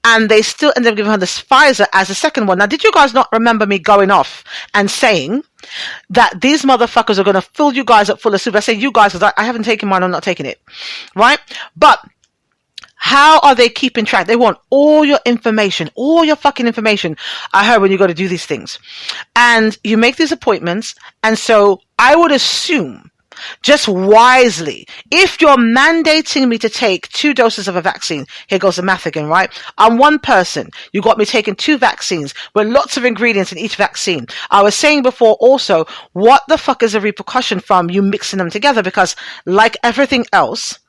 And they still ended up giving her this Pfizer as the second one. Now, did you guys not remember me going off and saying that these motherfuckers are going to fill you guys up full of soup? I say you guys because I haven't taken mine. I'm not taking it. Right? But how are they keeping track? They want all your information, all your fucking information. I heard when you go to do these things. And you make these appointments. And so I would assume, just wisely, if you're mandating me to take 2 doses of a vaccine, here goes the math again, right? I'm one person. You got me taking 2 vaccines with lots of ingredients in each vaccine. I was saying before also, what the fuck is the repercussion from you mixing them together? Because like everything else,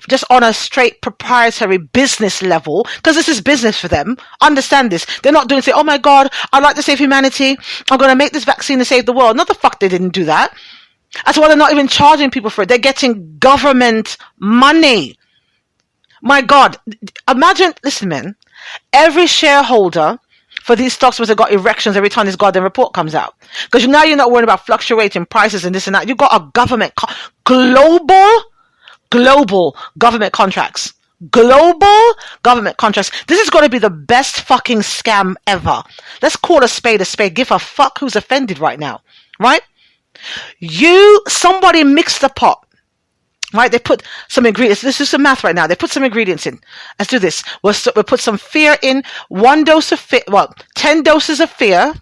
just on a straight proprietary business level, because this is business for them. Understand this. They're not doing say, oh my God, I'd like to save humanity. I'm going to make this vaccine to save the world. Not the fuck they didn't do that. That's why they're not even charging people for it. They're getting government money. My God. Imagine, listen, man, every shareholder for these stocks must have got erections every time this goddamn report comes out. Because now you're not worried about fluctuating prices and this and that. You've got a government, global government contracts. Global government contracts. This is going to be the best fucking scam ever. Let's call a spade a spade. Give a fuck who's offended right now. Right? Somebody mixed the pot. Right? They put some ingredients. This is some math right now. They put some ingredients in. Let's do this. We'll put some fear in. 1 dose of fear. Well, 10 doses of fear.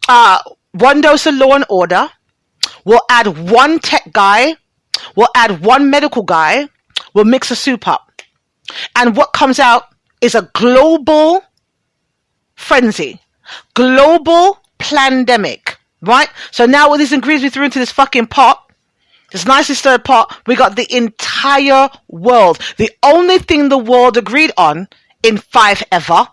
1 dose of law and order. We'll add 1 tech guy. We'll add 1 medical guy. We'll mix a soup up. And what comes out is a global frenzy. Global pandemic. Right? So now with these ingredients we threw into this fucking pot, this nicely stirred pot, we got the entire world. The only thing the world agreed on in five ever,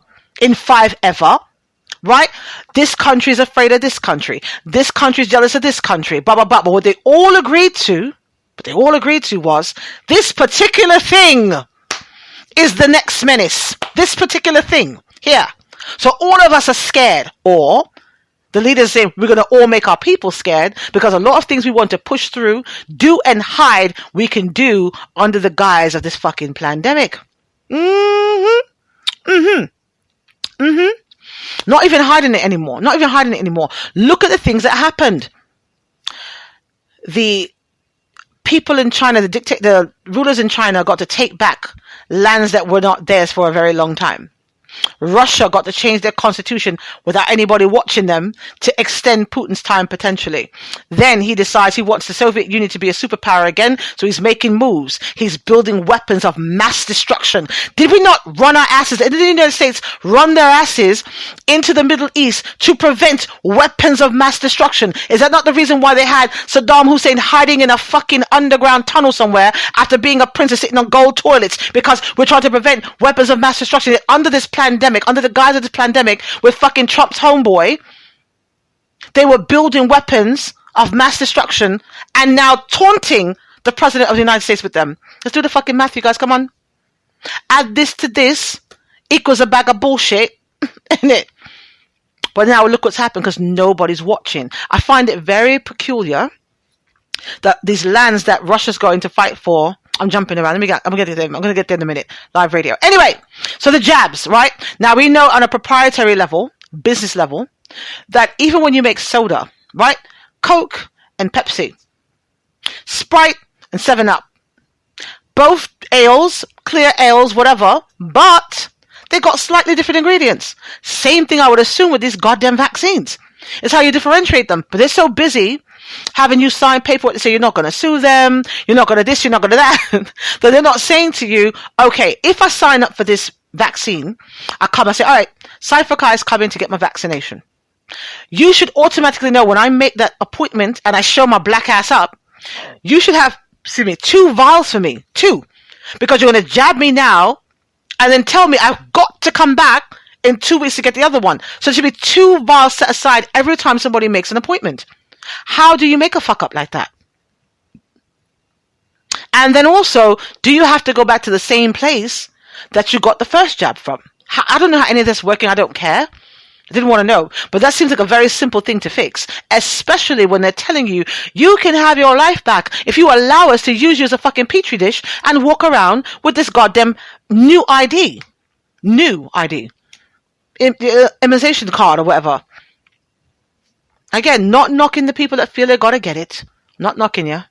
right? This country is afraid of this country. This country is jealous of this country. Blah, blah, blah. But what they all agreed to was this particular thing is the next menace. This particular thing here. So all of us are scared, or the leaders say we're going to all make our people scared because a lot of things we want to push through, do and hide, we can do under the guise of this fucking pandemic. Not even hiding it anymore. Look at the things that happened. The people in China, the rulers in China got to take back lands that were not theirs for a very long time. Russia got to change their constitution without anybody watching them to extend Putin's time potentially. Then he decides he wants the Soviet Union to be a superpower again, so he's making moves. He's building weapons of mass destruction. Did we not run our asses? Did the United States run their asses into the Middle East to prevent weapons of mass destruction? Is that not the reason why they had Saddam Hussein hiding in a fucking underground tunnel somewhere after being a princess sitting on gold toilets? Because we're trying to prevent weapons of mass destruction under this pandemic, under the guise of this pandemic, with fucking Trump's homeboy. They were building weapons of mass destruction and now taunting the president of the United States with them. Let's do the fucking math, you guys. Come on. Add this to this equals a bag of bullshit, isn't it? But now look what's happened because nobody's watching. I find it very peculiar that these lands that Russia's going to fight for, I'm jumping around. I'm going to get there in a minute. Live radio. Anyway, so the jabs, right? Now we know on a proprietary level, business level, that even when you make soda, right? Coke and Pepsi, Sprite and 7-Up, both ales, clear ales, whatever, but they got slightly different ingredients. Same thing I would assume with these goddamn vaccines. It's how you differentiate them. But they're so busy having you sign paperwork to say you're not going to sue them, you're not going to this, you're not going to that, that they're not saying to you, okay, if I sign up for this vaccine, I come and say, all right, Cypher Kai is coming to get my vaccination. You should automatically know when I make that appointment and I show my black ass up, you should have, 2 vials for me. 2. Because you're going to jab me now and then tell me I've got to come back in 2 weeks to get the other one. So there should be 2 vials set aside every time somebody makes an appointment. How do you make a fuck up like that? And then also, do you have to go back to the same place that you got the first jab from? I don't know how any of this is working. I don't care. I didn't want to know. But that seems like a very simple thing to fix, especially when they're telling you, you can have your life back if you allow us to use you as a fucking petri dish and walk around with this goddamn new ID. New ID. Immunization card or whatever. Again, not knocking the people that feel they gotta get it. Not knocking you.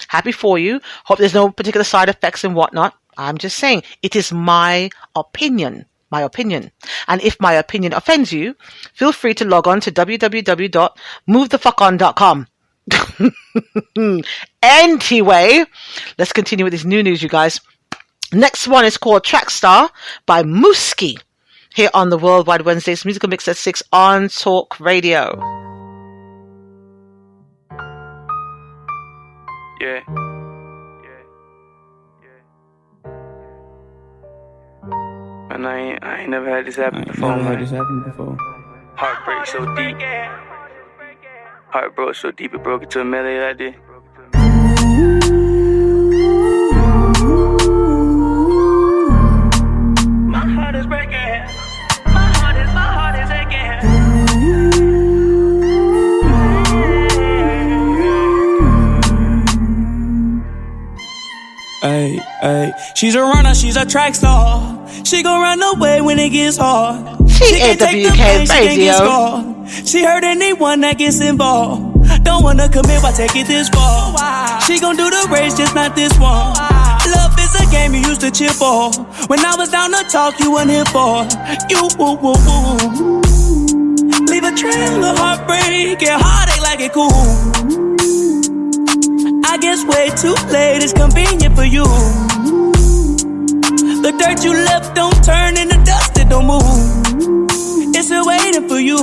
Happy for you. Hope there's no particular side effects and whatnot. I'm just saying, it is my opinion. My opinion. And if my opinion offends you, feel free to log on to www.movethefuckon.com. Anyway, let's continue with this new news, you guys. Next one is called Trackstar by Mooski, here on the Worldwide Wednesdays Musical Mix at 6 on Talk Radio. Yeah. And I ain't never had this happen before. Heartbreak so deep. Heart broke so deep it broke into a melody like this. My heart is breaking. My heart is aching. Ay, ay. She's a runner, she's a track star. She gon' run away when it gets hard. She can't take the pain, she can't get scarred. She hurt anyone that gets involved. Don't wanna commit, why take it this far? She gon' do the race, just not this one. Love is a game you used to cheer for. When I was down to talk, you weren't here for. You, woo, woo, woo. Leave a trail of heartbreak and heartache like it cool. I guess way too late is convenient for you. The dirt you left don't turn into dust, it don't move. It's still waiting for you.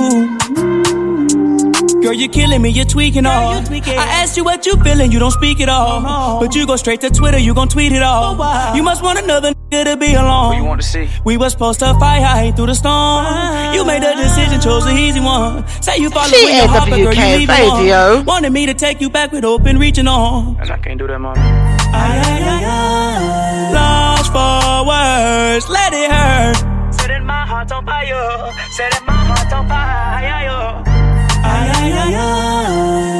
Girl, you're killing me, you're tweaking all. I asked you what you feeling, you don't speak at all. But you go straight to Twitter, you gon' tweet it all. You must want another nigga to be alone. What you want to see? We was supposed to fight high through the storm. You made a decision, chose the easy one. Say you follow with your heart, but girl, you leave it on. Wanted me to take you back with open reaching on. And I can't do that, mommy. Lost for words, let it hurt. Setting my heart on fire. Setting my heart on fire.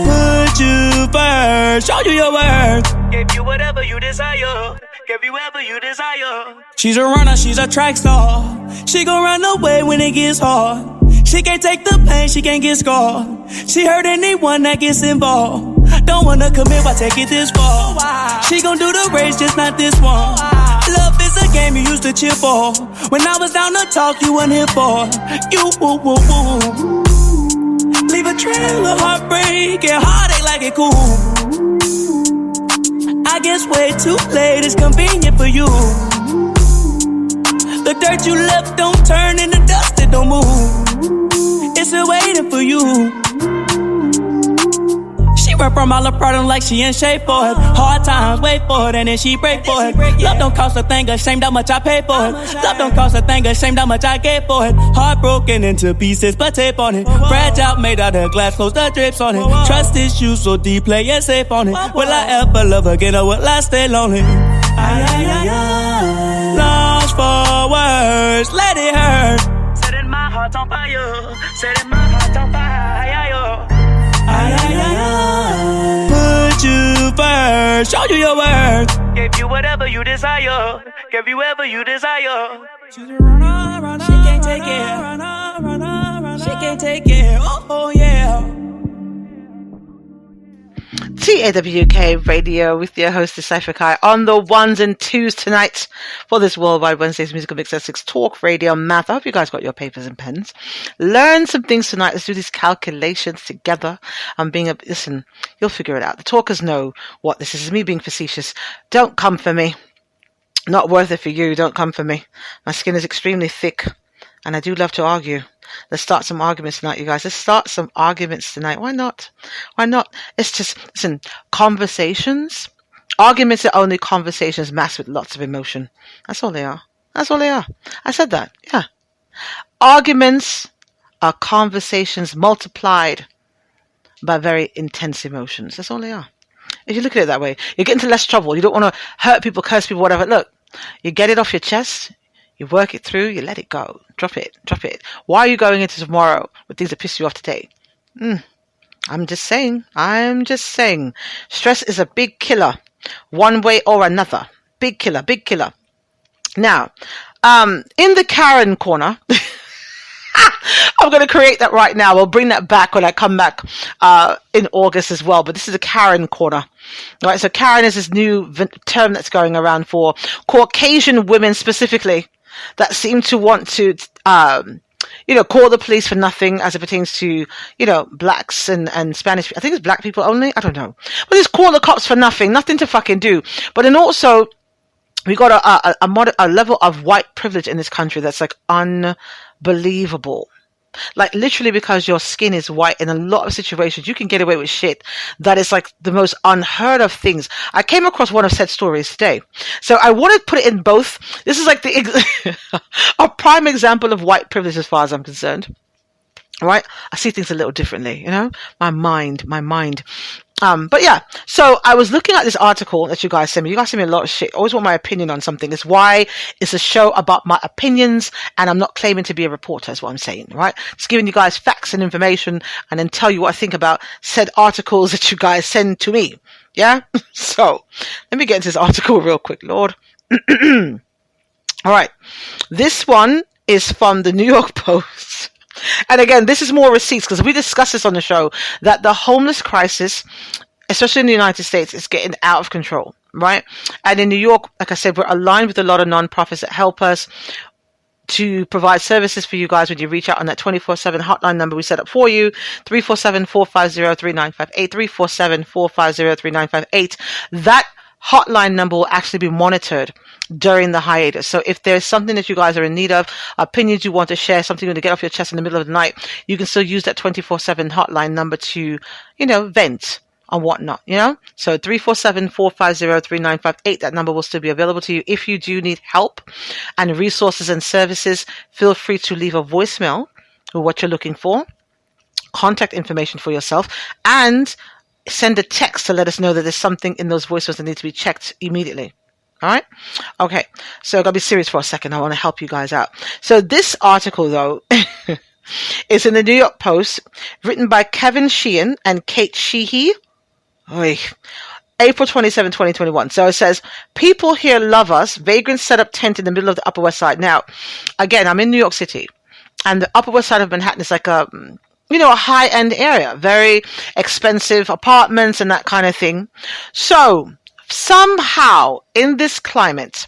Put you first, show you your worth. Gave you whatever you desire. Give you whatever you desire. She's a runner, she's a track star. She gon' run away when it gets hard. She can't take the pain, she can't get scarred. She hurt anyone that gets involved. Don't wanna commit, why take it this far? She gon' do the race, just not this one. Love is a game you used to cheer for. When I was down to talk, you weren't here for. You, woo, woo, woo. Leave a trail of heartbreak and heartache like it cool. I guess way too late is convenient for you. The dirt you left don't turn into dust, it don't move. It's still waiting for you. She run from all the problem like she in shape for it. Hard times, wait for it, and then she break for it. Love don't cost a thing, ashamed how much I paid for it. Love don't cost a thing, ashamed how much I gave for it. Heartbroken into pieces, but tape on it. Fragile, made out of glass, close the drips on it. Trust issues so deep, play it safe on it. Will I ever love again, or will I stay lonely? Lost for words, let it hurt. Setting my heart on fire. Setting my heart on fire. Put you first, show you your worth. Gave you whatever you desire. Give you whatever you desire. She's a runner, she can't take it. She can't take it. Oh yeah. TAWK Radio with your host, Cypher Kai, on the ones and twos tonight for this Worldwide Wednesdays Musical Mix at 6 Talk Radio Math. I hope you guys got your papers and pens. Learn some things tonight. Let's do these calculations together. Listen, you'll figure it out. The talkers know what this is. Me being facetious. Don't come for me. Not worth it for you. Don't come for me. My skin is extremely thick. And I do love to argue. Let's start some arguments tonight, you guys. Let's start some arguments tonight. Why not? Why not? It's just, listen, conversations. Arguments are only conversations masked with lots of emotion. That's all they are. That's all they are. I said that. Yeah. Arguments are conversations multiplied by very intense emotions. That's all they are. If you look at it that way, you get into less trouble. You don't want to hurt people, curse people, whatever. Look, you get it off your chest. You work it through. You let it go. Drop it. Drop it. Why are you going into tomorrow with things that piss you off today? I'm just saying. I'm just saying. Stress is a big killer, one way or another. Big killer. Big killer. Now, in the Karen corner, I'm going to create that right now. We'll bring that back when I come back in August as well. But this is a Karen corner. All right, so Karen is this new term that's going around for Caucasian women specifically that seem to want to, call the police for nothing as it pertains to, blacks and Spanish. I think it's black people only. I don't know. But just call the cops for nothing to fucking do. But then also, we got a level of white privilege in this country that's like unbelievable. Like literally because your skin is white in a lot of situations, you can get away with shit that is like the most unheard of things. I came across one of said stories today. So I want to put it in both. This is like a prime example of white privilege as far as I'm concerned. All right. I see things a little differently, my mind. But yeah, so I was looking at this article that you guys sent me. You guys send me a lot of shit. I always want my opinion on something. It's why it's a show about my opinions, and I'm not claiming to be a reporter, is what I'm saying, right? Just giving you guys facts and information and then tell you what I think about said articles that you guys send to me. Yeah? So, let me get into this article real quick, Lord. All right. This one is from the New York Post. And again, this is more receipts because we discussed this on the show that the homeless crisis, especially in the United States, is getting out of control, right? And in New York, like I said, we're aligned with a lot of nonprofits that help us to provide services for you guys when you reach out on that 24/7 hotline number we set up for you, 347-450-3958, 347-450-3958. That hotline number will actually be monitored during the hiatus. So if there's something that you guys are in need of, opinions you want to share, something you want to get off your chest in the middle of the night, you can still use that 24/7 hotline number to, vent and whatnot, So 347-450-3958, that number will still be available to you. If you do need help and resources and services, feel free to leave a voicemail with what you're looking for, contact information for yourself, and send a text to let us know that there's something in those voicemails that need to be checked immediately. All right. Okay. So I'm going to be serious for a second. I want to help you guys out. So this article though is in the New York Post, written by Kevin Sheehan and Kate Sheehy. April 27, 2021. So it says, people here love us. Vagrants set up tent in the middle of the Upper West Side. Now, again, I'm in New York City, and the Upper West Side of Manhattan is like a high-end area, very expensive apartments and that kind of thing. So somehow in this climate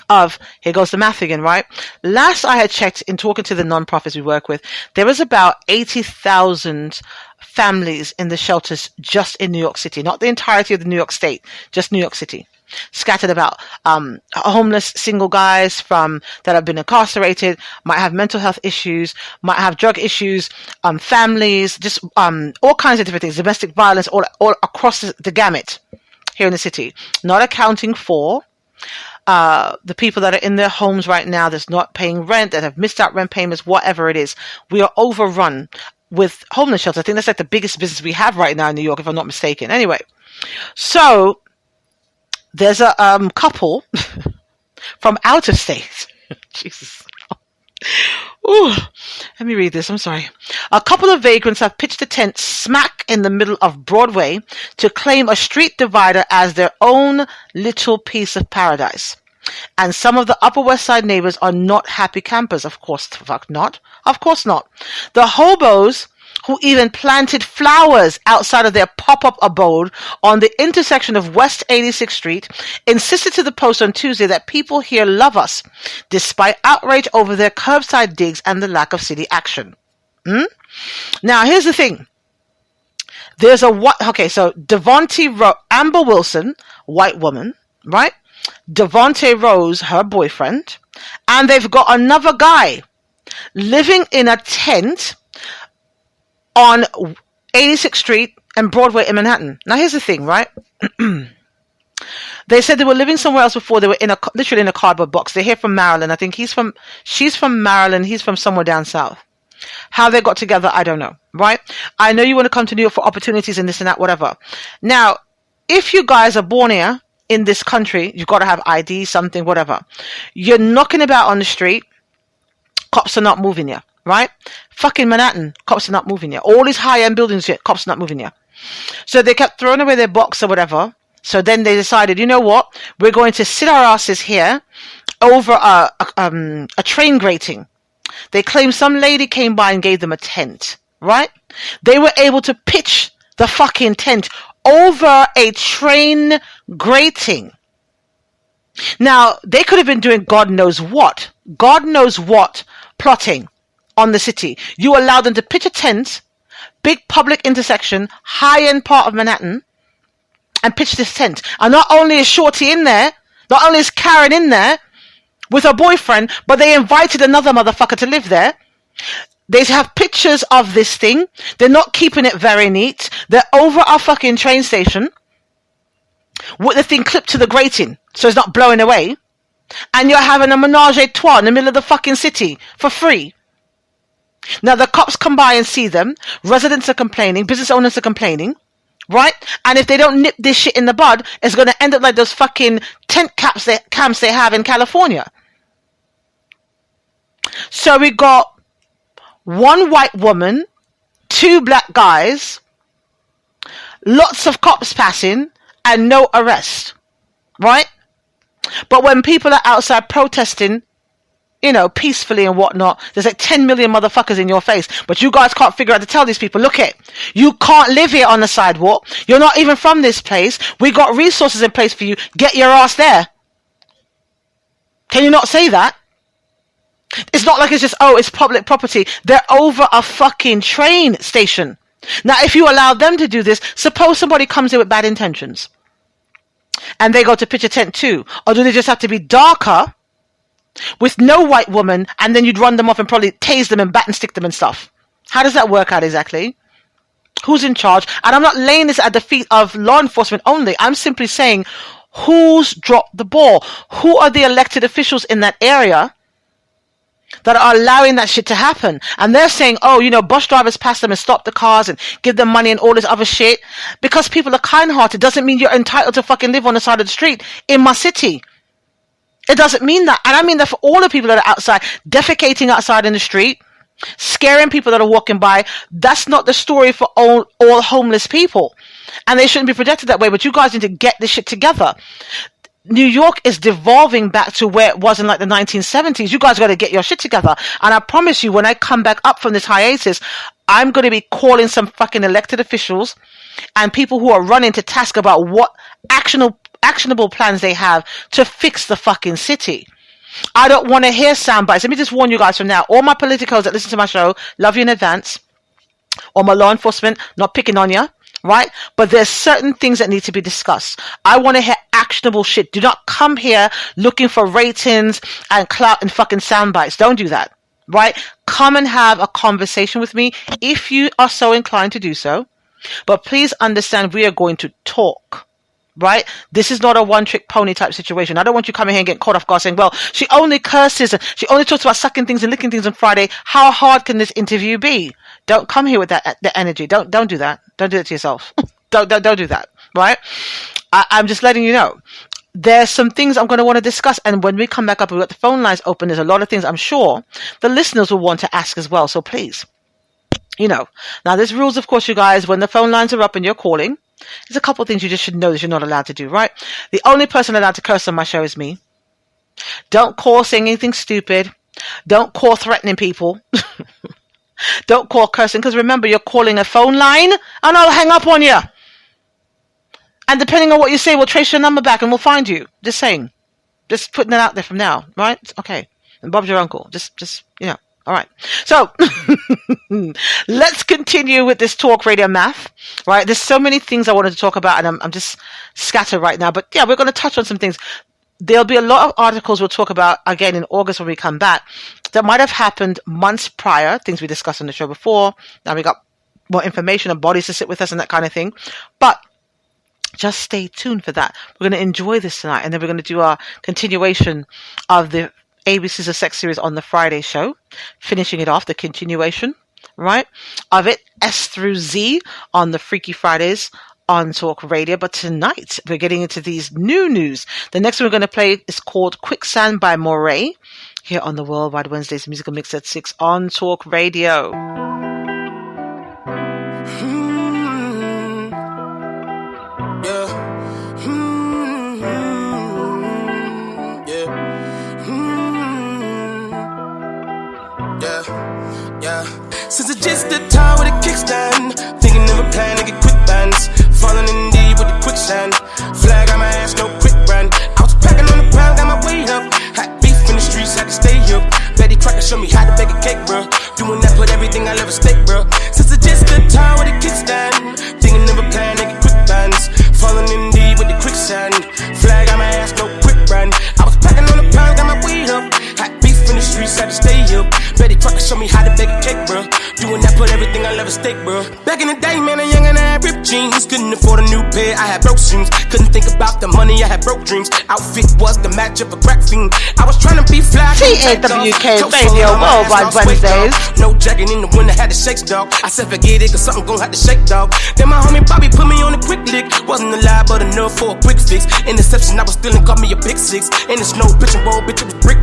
of, here goes the math again, right? Last I had checked in talking to the nonprofits we work with, there was about 80,000 families in the shelters just in New York City, not the entirety of the New York State, just New York City. Scattered about, homeless single guys that have been incarcerated, might have mental health issues, might have drug issues, families, just all kinds of different things, domestic violence, all across the gamut here in the city. Not accounting for the people that are in their homes right now that's not paying rent, that have missed out rent payments, whatever it is. We are overrun with homeless shelters. I think that's like the biggest business we have right now in New York, if I'm not mistaken. Anyway, so there's a couple from out of state. Jesus. Ooh, let me read this. I'm sorry. A couple of vagrants have pitched a tent smack in the middle of Broadway to claim a street divider as their own little piece of paradise. And some of the Upper West Side neighbors are not happy campers. Of course, fuck not. Of course not. The hobos, who even planted flowers outside of their pop-up abode on the intersection of West 86th Street, insisted to the Post on Tuesday that people here love us, despite outrage over their curbside digs and the lack of city action. Now, here's the thing. So Amber Wilson, white woman, right? Devontae Rose, her boyfriend, and they've got another guy living in a tent on 86th Street and Broadway in Manhattan. Now, here's the thing, right? They said they were living somewhere else before. They were literally in a cardboard box. They're here from Maryland. I think she's from Maryland. He's from somewhere down south. How they got together, I don't know, right? I know you want to come to New York for opportunities and this and that, whatever. Now, if you guys are born here in this country, you've got to have ID, something, whatever. You're knocking about on the street. Cops are not moving you, right? Fucking Manhattan, cops are not moving you. All these high-end buildings, cops are not moving you. So they kept throwing away their box or whatever. So then they decided, you know what? We're going to sit our asses here over a train grating. They claimed some lady came by and gave them a tent, right? They were able to pitch the fucking tent over a train grating. Now, they could have been doing God knows what plotting on the city. You allow them to pitch a tent, big public intersection, high-end part of Manhattan, and pitch this tent. And not only is Shorty in there, not only is Karen in there with her boyfriend, but they invited another motherfucker to live there. They have pictures of this thing. They're not keeping it very neat. They're over our fucking train station with the thing clipped to the grating so it's not blowing away. And you're having a menage a trois in the middle of the fucking city for free. Now the cops come by and see them. Residents are complaining. Business owners are complaining. Right? And if they don't nip this shit in the bud, it's going to end up like those fucking tent camps they have in California. So we got one white woman, 2 black guys, lots of cops passing, and no arrest. Right? But when people are outside protesting, peacefully and whatnot, there's like 10 million motherfuckers in your face. But you guys can't figure out to tell these people, look it, you can't live here on the sidewalk. You're not even from this place. We got resources in place for you. Get your ass there. Can you not say that? It's not like it's just, it's public property. They're over a fucking train station. Now, if you allow them to do this, suppose somebody comes in with bad intentions and they go to pitch a tent too. Or do they just have to be darker with no white woman, and then you'd run them off and probably tase them and bat and stick them and stuff? How does that work out exactly? Who's in charge? And I'm not laying this at the feet of law enforcement only. I'm simply saying, who's dropped the ball? Who are the elected officials in that area that are allowing that shit to happen? And they're saying, bus drivers pass them and stop the cars and give them money and all this other shit. Because people are kind-hearted doesn't mean you're entitled to fucking live on the side of the street in my city. It doesn't mean that. And I mean that for all the people that are outside, defecating outside in the street, scaring people that are walking by. That's not the story for all homeless people. And they shouldn't be protected that way. But you guys need to get this shit together. New York is devolving back to where it was in like the 1970s. You guys got to get your shit together. And I promise you, when I come back up from this hiatus, I'm going to be calling some fucking elected officials and people who are running to task about what actionable plans they have to fix the fucking city. I don't want to hear sound bites. Let me just warn you guys from now. All my politicos that listen to my show, love you in advance. Or my law enforcement, not picking on you, right? But there's certain things that need to be discussed. I want to hear actionable shit. Do not come here looking for ratings and clout and fucking sound bites. Don't do that, right? Come and have a conversation with me if you are so inclined to do so. But please understand, we are going to talk. Right? This is not a one-trick pony type situation. I don't want you coming here and getting caught off guard saying, well, she only curses and she only talks about sucking things and licking things on Friday. How hard can this interview be? Don't come here with the energy. Don't do that. Don't do it to yourself. don't do that. Right? I'm just letting you know. There's some things I'm going to want to discuss. And when we come back up, we've got the phone lines open. There's a lot of things I'm sure the listeners will want to ask as well. So please, now there's rules, of course, you guys, when the phone lines are up and you're calling. There's a couple of things you just should know that you're not allowed to do, right? The only person allowed to curse on my show is me. Don't call saying anything stupid. Don't call threatening people. Don't call cursing, because remember, you're calling a phone line and I'll hang up on you. And depending on what you say, we'll trace your number back and we'll find you. Just saying. Just putting it out there from now, right? Okay. And Bob's your uncle. Just All right. So let's continue with this talk radio math, right? There's so many things I wanted to talk about and I'm just scattered right now. But yeah, we're going to touch on some things. there'll be a lot of articles we'll talk about again in August when we come back that might have happened months prior, things we discussed on the show before. Now we got more information and bodies to sit with us and that kind of thing. But just stay tuned for that. We're going to enjoy this tonight, and then we're going to do our continuation of the ABC's of Sex series on the Friday show, finishing it off, the continuation, right, of it, S through Z, on the Freaky Fridays on Talk Radio. But tonight, we're getting into these new news. The next one we're going to play is called Quicksand by Moray, here on the Worldwide Wednesdays Musical Mix at 6 on Talk Radio. Since it's just the time with a kickstand, thinking of a plan to get quick bands, falling in deep with the quicksand. Flag on my ass, no quick brand. I was packing on the pound, got my weight up. Hot beef in the streets, had to stay up. Betty Crocker showed me how to bake a cake, bro. Doing that, put everything I love at stake, bro. Since it's just the time with a kickstand, thinking of a plan to get quick bands, falling in deep with the quicksand. Flag on my ass, no quick brand. I was packing on the pound, got my weight up. Hot beef in the streets, had to stay up. Betty Crocker showed me how to bake a cake, bro. Doing that, put everything I love at stake, bro. Back in the day, man, a young and I had ripped jeans. Couldn't afford a new pair, I had broke shoes. Couldn't think about the money, I had broke dreams. Outfit was the match of a crack fiend. I was trying to be fly. TAWK Radio Worldwide Wednesdays. No jacket in the winter, had to shake, dog. I said forget it, cause something gon' have to shake, dog. Then my homie Bobby put me on a quick lick. Wasn't alive, but enough for a quick fix. Interception, I was stealing, caught me a pick six. In the snow, pitch and roll, bitch, it was brick.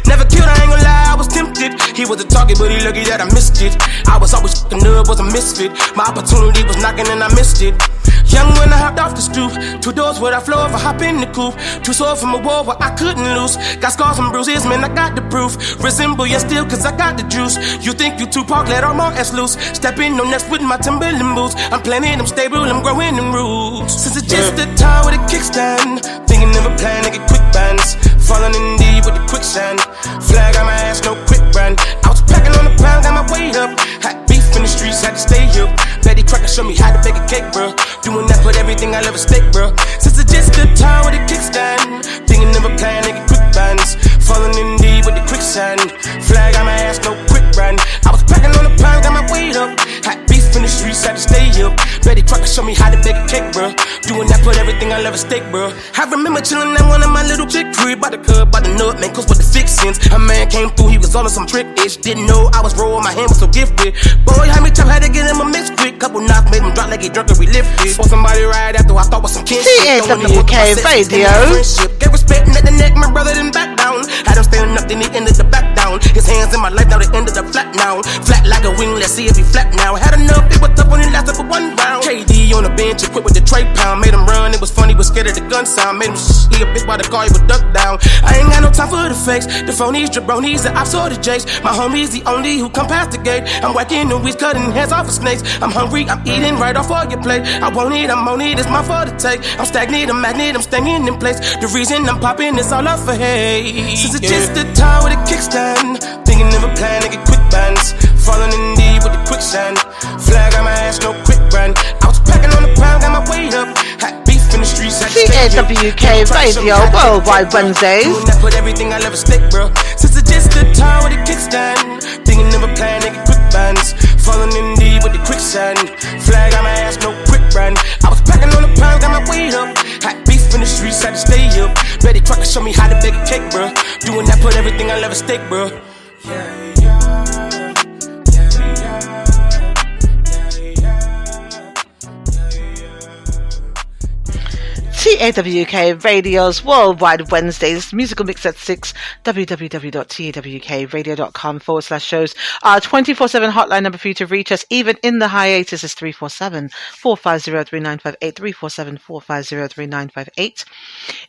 Never killed, I ain't gon' lie, I was tempted. He was a target, but he lucky that I missed it. I was always fucking up, was a misfit. My opportunity was knocking and I missed it. Young when I hopped off the stoop, 2 doors where I floor if I hop in the coupe. 2 swords from a war where I couldn't lose. Got scars and bruises, man, I got the proof. Resemble you still, cause I got the juice. You think you Tupac, let all my ass loose. Step in no next with my Timberland boots. I'm planning, I'm stable, I'm growing in roots. Since it's just the time with a kickstand, thinking of a plan to get quick bands, falling in deep with the quicksand. Flag on my ass, no quick brand. I was packing on the pound, got my weight up. Hot beef in the streets, had to stay up. Betty Crocker showed me how to bake a cake, bro. Doing that, put everything I love at stake, bro. Since it's just the time with a kickstand, thinking of a plan to get quick bands, falling in deep with the quicksand. Flag on my ass, no quick brand. I was packing on the pound, got my weight up. Hot beef in the streets, had to stay up. Betty Crocker showed me how to bake a cake, bro. Doing that, put everything I love at stake, bro. I remember chillin' at one of my little chick crib by the club, by the nut, man, cause with the fixins. A man came through, he was all on some trick-ish. Didn't know I was rolling, my hand was so gifted. Boy, how me tough, had to get him a mix quick. Couple knocks made him drop like he drunk and relifted. For somebody right after I thought was some kinship. TAWK Radio. Gave respect at the neck, my brother didn't back down. Had him standing up, then he ended the back down. His hands in my life, now they ended up flat now. Flat like a wing, let's see if he flat now. Had enough, it was tough when it lasted for 1 round. KD on the bench, equipped with the tray pound. Made him run, it was funny, was scared of the gun sound. Made him he a bitch by the car, he would duck down. I ain't got no time for the fakes, the phonies, jabronis, the ops or the jakes. My homies, the only who come past the gate. I'm whacking the weeds, cutting heads off of snakes. I'm hungry, I'm eating right off all your plate. I won't eat, I'm on it, it's my fault to take. I'm stagnant, I'm magnet, I'm staying in place. The reason I'm popping is all up for hate. Since it's just the time with a kickstand, thinking of a plan to get quick bands, falling in deep with the quicksand. Flag on my ass, no quick brand. I was packing on the pound, got my weight up. Hot beef in the streets, TAWK Radio Worldwide Wednesdays. Doing that, put everything I love at stake, bro. Since it's just the time with a kickstand, thinking of a plan to get quick bands, falling in deep with the quicksand. Flag on my ass, no quick brand. I was packing on the pound, got my weight up. Hot beef in the streets, had to stay up. Betty Crocker showed me how to bake a cake, bro. Doing that, put everything I love at stake, bro. TAWK Radio's Worldwide Wednesdays Musical Mix at 6, www.tawkradio.com/shows. Our 24/7 hotline number for you to reach us, even in the hiatus, is 347-450-3958, 347-450-3958.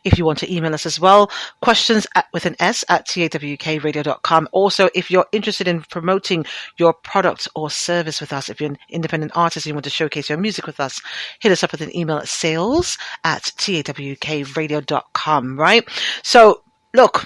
If you want to email us as well, questions with an S at tawkradio.com. Also, if you're interested in promoting your product or service with us, if you're an independent artist and you want to showcase your music with us, hit us up with an email at sales@tawkradio.com, right? So, look,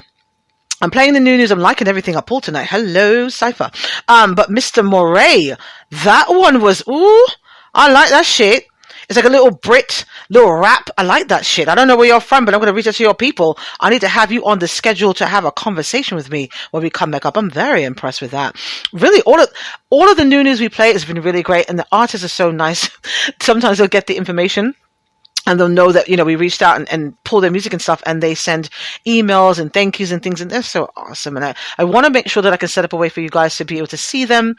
I'm playing the new news. I'm liking everything I pulled tonight. Hello, Cypher. But Mr. Moray, that one was, ooh, I like that shit. It's like a little Brit, little rap. I like that shit. I don't know where you're from, but I'm going to reach out to your people. I need to have you on the schedule to have a conversation with me when we come back up. I'm very impressed with that. Really, all of the new news we play has been really great, and the artists are so nice. Sometimes they'll get the information and they'll know that, we reached out and pull their music and stuff, and they send emails and thank yous and things, and they're so awesome. And I want to make sure that I can set up a way for you guys to be able to see them,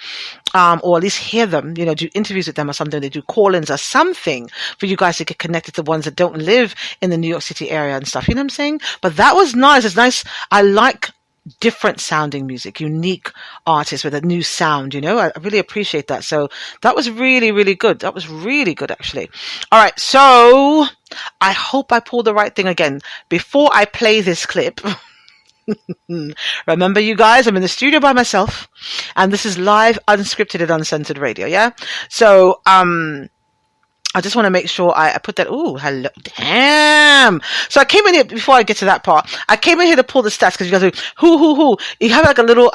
or at least hear them, do interviews with them or something. They do call-ins or something for you guys to get connected to ones that don't live in the New York City area and stuff. You know what I'm saying? But that was nice. It's nice. I like different sounding music, unique artists with a new sound, I really appreciate that. So that was really, really good. That was really good, actually. All right. So I hope I pulled the right thing again. Before I play this clip, remember, you guys, I'm in the studio by myself, and this is live, unscripted and uncensored radio. Yeah. So, I just want to make sure I put that. Oh, hello. Damn. So I came in here, before I get to that part, I came in here to pull the stats, because you guys are, who. You have like a little,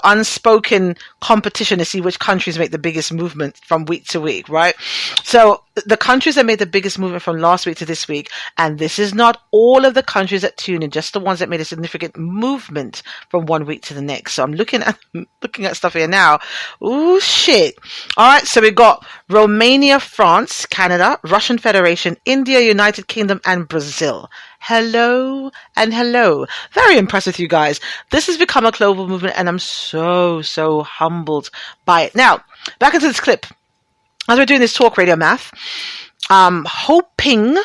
unspoken competition to see which countries make the biggest movement from week to week, right? So the countries that made the biggest movement from last week to this week, and this is not all of the countries that tune in, just the ones that made a significant movement from one week to the next. So I'm looking at stuff here now. Ooh, shit. All right. So we got Romania, France, Canada, Russian Federation, India, United Kingdom, and Brazil. Hello and hello. Very impressed with you guys. This has become a global movement, and I'm so, so humbled by it. Now, back into this clip. As we're doing this talk radio math, hoping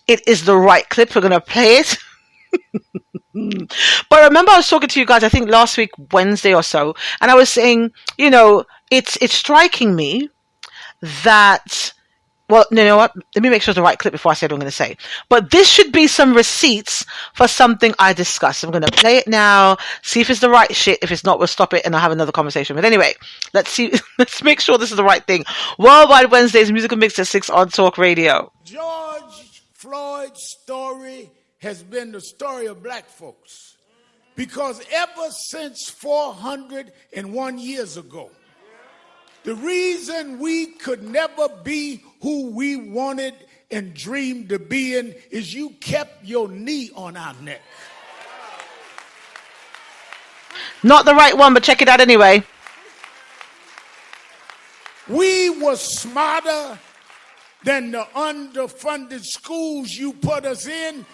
it is the right clip, we're going to play it. But remember, I was talking to you guys, I think last week, Wednesday or so, and I was saying, it's striking me that, well, you know what? Let me make sure it's the right clip before I say what I'm going to say. But this should be some receipts for something I discussed. I'm going to play it now, see if it's the right shit. If it's not, we'll stop it and I'll have another conversation. But anyway, let's see. Let's make sure this is the right thing. Worldwide Wednesdays, musical mix at 6 on Talk Radio. George Floyd's story has been the story of black folks. Because ever since 401 years ago, the reason we could never be who we wanted and dreamed to be in is you kept your knee on our neck. Not the right one, but check it out anyway. We were smarter than the underfunded schools you put us in,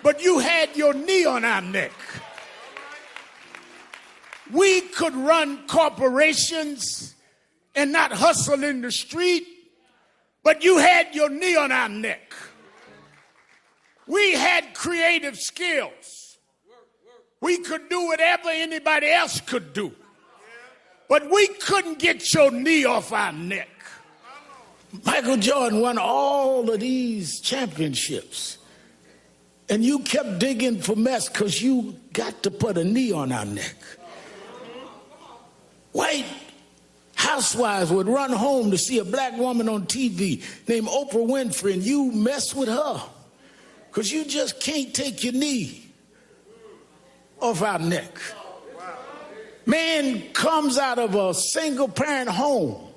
but you had your knee on our neck. We could run corporations and not hustle in the street, but you had your knee on our neck. We had creative skills. We could do whatever anybody else could do, but we couldn't get your knee off our neck. Michael Jordan won all of these championships, and you kept digging for mess because you got to put a knee on our neck. White housewives would run home to see a black woman on TV named Oprah Winfrey, and you mess with her because you just can't take your knee off our neck. Man comes out of a single-parent home,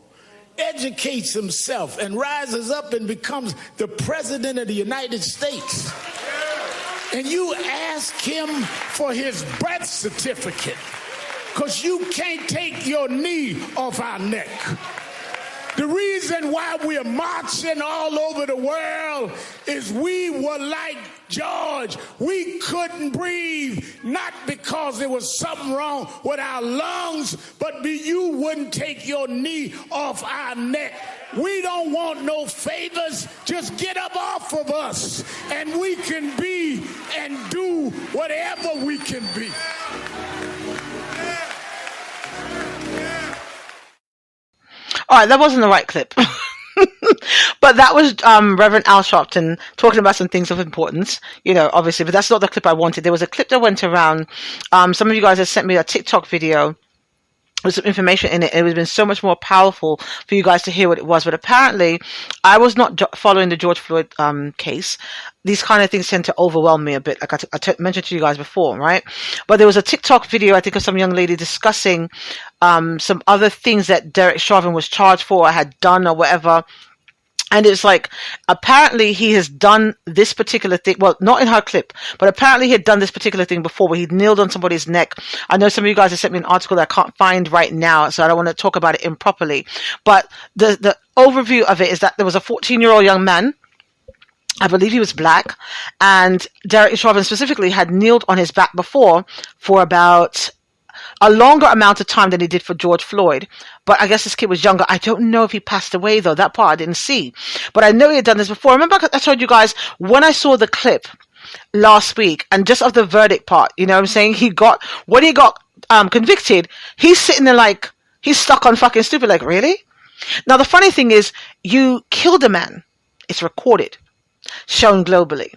educates himself, and rises up and becomes the president of the United States. And you ask him for his birth certificate because you can't take your knee off our neck. The reason why we're marching all over the world is we were like George. We couldn't breathe, not because there was something wrong with our lungs, but you wouldn't take your knee off our neck. We don't want no favors. Just get up off of us, and we can be and do whatever we can be. All right, that wasn't the right clip. But that was Reverend Al Sharpton talking about some things of importance, obviously, but that's not the clip I wanted. There was a clip that went around. Some of you guys have sent me a TikTok video with some information in it. It would have been so much more powerful for you guys to hear what it was. But apparently, I was not following the George Floyd case. These kind of things tend to overwhelm me a bit, like I mentioned to you guys before, right? But there was a TikTok video, I think, of some young lady discussing some other things that Derek Chauvin was charged for or had done or whatever. And it's like, apparently he has done this particular thing. Well, not in her clip, but apparently he had done this particular thing before where he kneeled on somebody's neck. I know some of you guys have sent me an article that I can't find right now, so I don't want to talk about it improperly. But the overview of it is that there was a 14-year-old young man, I believe he was black, and Derek Chauvin specifically had kneeled on his back before for about a longer amount of time than he did for George Floyd. But I guess this kid was younger. I don't know if he passed away, though. That part I didn't see. But I know he had done this before. Remember I told you guys when I saw the clip last week, and just of the verdict part, you know what I'm saying? When he got convicted, he's sitting there like, he's stuck on fucking stupid. Like, really? Now, the funny thing is, you killed a man. It's recorded, shown globally.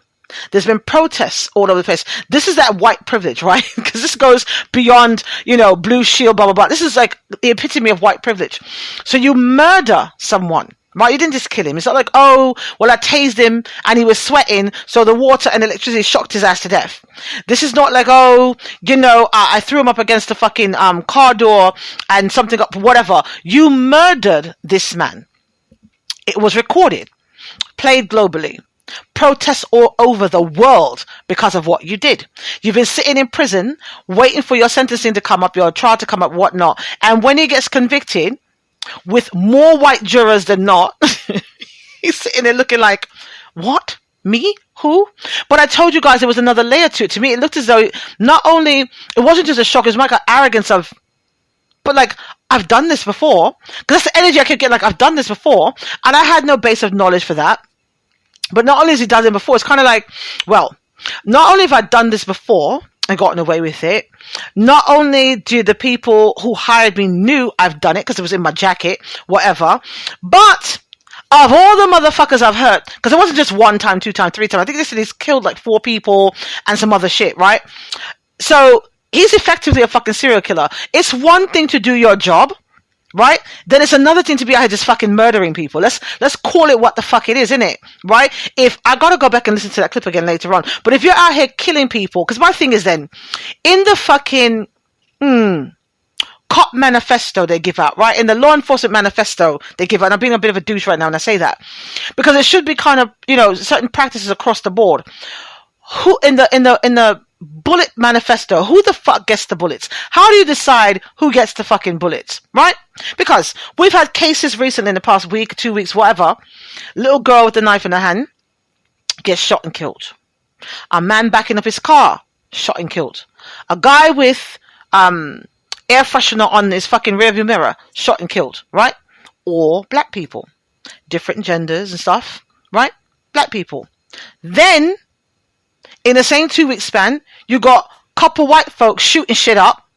There's been protests all over the place. This is that white privilege, right? Because this goes beyond, Blue Shield, blah, blah, blah. This is like the epitome of white privilege. So you murder someone, right? You didn't just kill him. It's not like, oh, well, I tased him and he was sweating, so the water and electricity shocked his ass to death. This is not like, oh, I threw him up against the fucking car door and something up, whatever. You murdered this man. It was recorded, played globally. Protests all over the world because of what you did. You've been sitting in prison waiting for your sentencing to come up, your trial to come up, whatnot. And when he gets convicted, with more white jurors than not, he's sitting there looking like, what? Me? Who? But I told you guys there was another layer to it. To me, it looked as though not only, it wasn't just a shock, it was like an arrogance of, but like, I've done this before. Because that's the energy I kept getting, like, I've done this before. And I had no base of knowledge for that. But not only has he done it before, it's kind of like, well, not only have I done this before and gotten away with it, not only do the people who hired me knew I've done it because it was in my jacket, whatever, but of all the motherfuckers I've hurt, because it wasn't just 1 time, 2 times, 3 times, I think this he's killed like 4 people and some other shit, right? So he's effectively a fucking serial killer. It's one thing to do your job, right? Then it's another thing to be out here just fucking murdering people. Let's call it what the fuck it is, innit? Right? If I gotta go back and listen to that clip again later on. But if you're out here killing people, because my thing is then, in the fucking cop manifesto they give out, right? In the law enforcement manifesto they give out, and I'm being a bit of a douche right now when I say that, because it should be kind of, certain practices across the board. Who in the bullet manifesto, who the fuck gets the bullets? How do you decide who gets the fucking bullets, right? Because we've had cases recently in the past week, 2 weeks, whatever. Little girl with a knife in her hand gets shot and killed. A man backing up his car, shot and killed. A guy with air freshener on his fucking rearview mirror, shot and killed, right? Or black people, different genders and stuff, right? Black people. Then in the same 2 week span, you got a couple white folks shooting shit up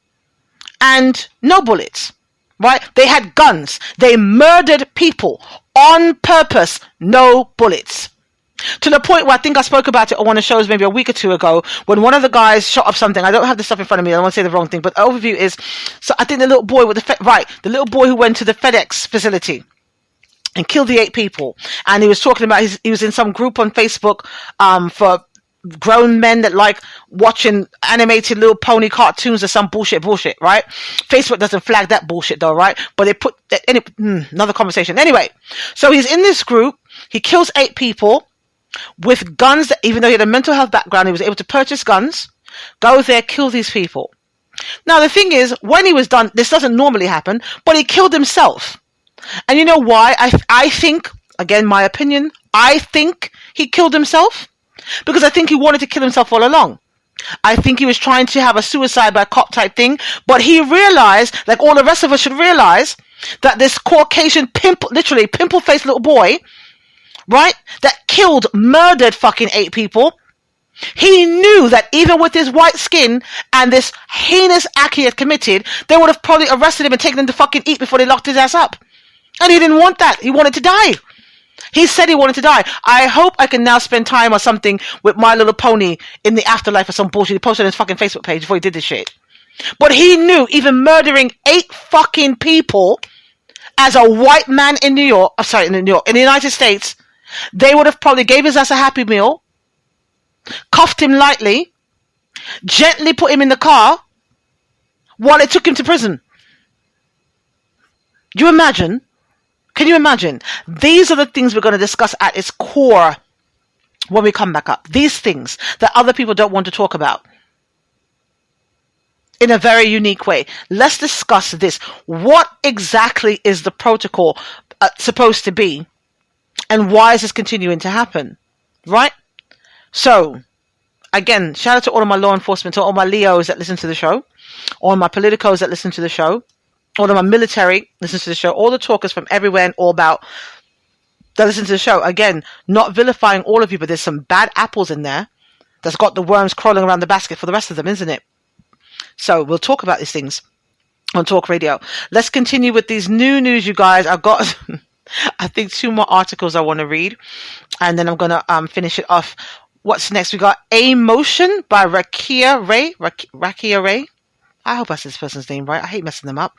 and no bullets, right? They had guns. They murdered people on purpose, no bullets. To the point where I think I spoke about it on one of the shows maybe a week or 2 ago when one of the guys shot up something. I don't have the stuff in front of me. I don't want to say the wrong thing, but the overview is, so I think the little boy with the little boy who went to the FedEx facility and killed the 8 people. And he was talking about, he was in some group on Facebook for grown men that like watching animated little pony cartoons or some bullshit, right? Facebook doesn't flag that bullshit though, right? But they put another conversation. Anyway, so he's in this group. He kills 8 people with guns that, even though he had a mental health background, he was able to purchase guns, go there, kill these people. Now the thing is, when he was done, this doesn't normally happen, but he killed himself. And you know why? I think, again, my opinion, I think he killed himself. Because I think he wanted to kill himself all along. I think he was trying to have a suicide by cop type thing, but he realized, like all the rest of us should realize, that this Caucasian literally pimple-faced little boy, right, that murdered fucking 8 people, he knew that even with his white skin and this heinous act he had committed, they would have probably arrested him and taken him to fucking eat before they locked his ass up. And he didn't want that. He wanted to die. He said he wanted to die. I hope I can now spend time or something with My Little Pony in the afterlife or some bullshit. He posted on his fucking Facebook page before he did this shit. But he knew even murdering 8 fucking people as a white man in in the United States, they would have probably gave his ass a Happy Meal, cuffed him lightly, gently put him in the car while they took him to prison. You imagine? Can you imagine? These are the things we're going to discuss at its core when we come back up. These things that other people don't want to talk about in a very unique way. Let's discuss this. What exactly is the protocol supposed to be? And why is this continuing to happen? Right? So, again, shout out to all of my law enforcement, to all my Leos that listen to the show, all my politicos that listen to the show, all of my military listen to the show, all the talkers from everywhere and all about that listen to the show. Again, not vilifying all of you, but there's some bad apples in there that's got the worms crawling around the basket for the rest of them, isn't it? So we'll talk about these things on Talk Radio. Let's continue with these new news, you guys. I've got, I think, 2 more articles I want to read, and then I'm going to finish it off. What's next? We got A Motion by Rakia Ray. Rakia Ray. I hope I said this person's name right. I hate messing them up.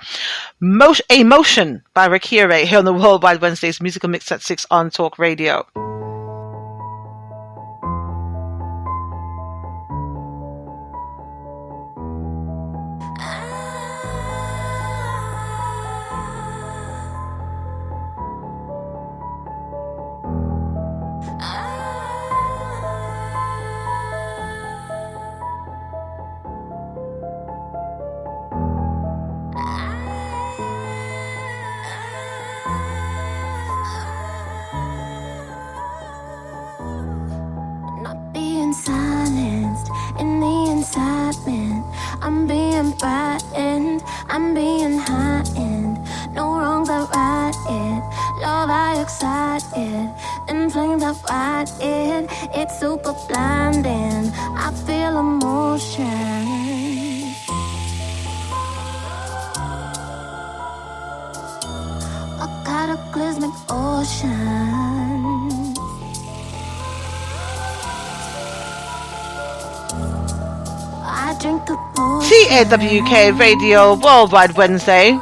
A Motion by Rakia Ray here on the Worldwide Wednesdays Musical Mix at 6 on Talk Radio. Not being silenced in the incitement. I'm being frightened, I'm being heightened. No wrong but right it. Love I excited, and flames I ride it. It's super blinding, I feel emotion. A cataclysmic ocean. I drink the potion. TAWK Radio Worldwide Wednesday.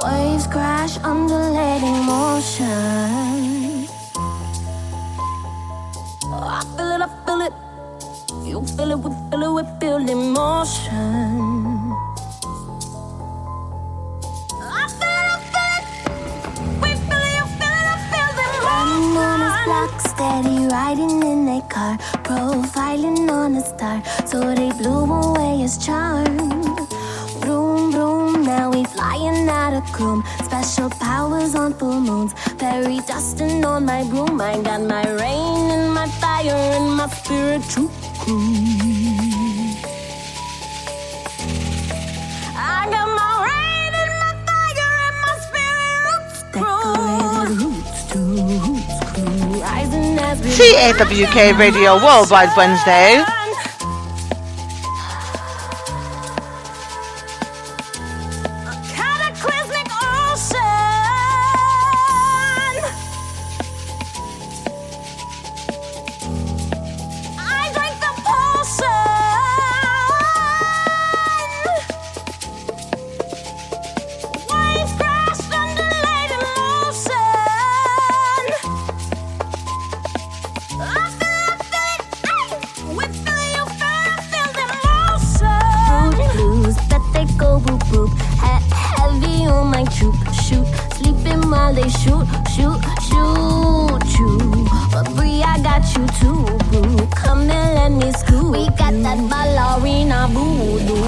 Waves crash, undulating motion. I feel it. You feel it, we feel emotion. I feel it, we feel it, you feel emotion. Riding on his block, steady riding in a car, profiling on a star, so they blew away his charm. Vroom, vroom, now we flying out of chrome. Special powers on full moons, fairy dusting on my broom. I got my rain and my fire and my spirit true. I got my rain and my fire and my spirit roots crew. Rising as we TAWK Radio Worldwide Wednesday. Cataclysmic ocean. I drink the potion. Waves crash, undulating motion. I feel it, we feel it, you feel the motion. Fruit blues, that they go boop boop. Heavy on my troop, shoot, sleeping while they shoot you. But Bree, I got you too, boo. Come and let me scoop. We got that ballerina voodoo,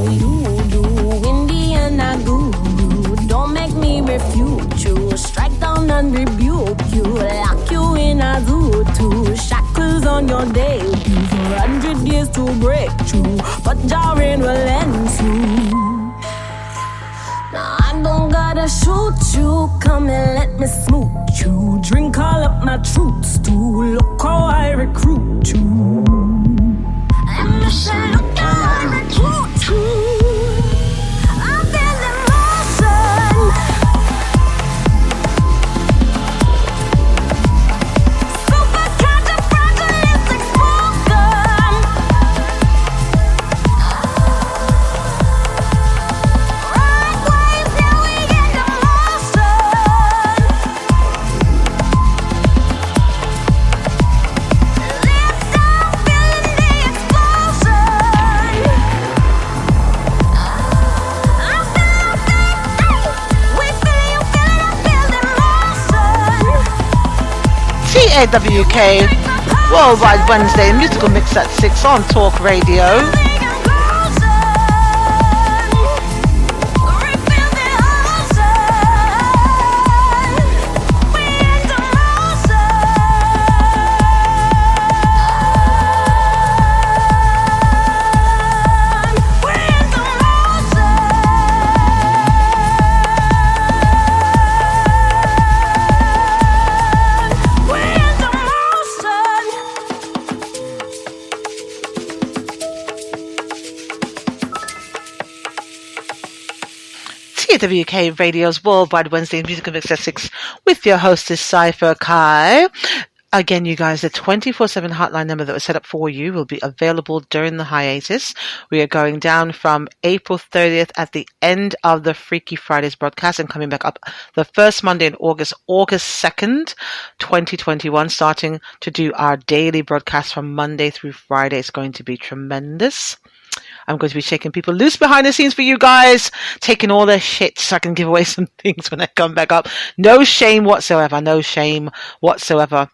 you do. Indiana guru, don't make me refute you. Strike down and rebuke you, lock you in a zoo too. Shackles on your debut for 100 years to break through, but jarring will end soon. Now I don't gotta shoot you, come and let me smooch you. Drink all up my truths too, look how I recruit you. And me say, look how I recruit you. I feel emotion. Super califragilistic spoken. Right waves, now we get the motion. Lift off, feeling the explosion. TAWK Worldwide Wednesday musical mix at 6 on Talk Radio. TAWK Radio's Worldwide Wednesday Musical Mix at 6 with your hostess, Cypher Kai. Again, you guys, the 24/7 hotline number that was set up for you will be available during the hiatus. We are going down from April 30th at the end of the Freaky Fridays broadcast and coming back up the first Monday in August, August 2nd, 2021, starting to do our daily broadcast from Monday through Friday. It's going to be tremendous. I'm going to be shaking people loose behind the scenes for you guys, taking all their shit so I can give away some things when I come back up. No shame whatsoever. No shame whatsoever.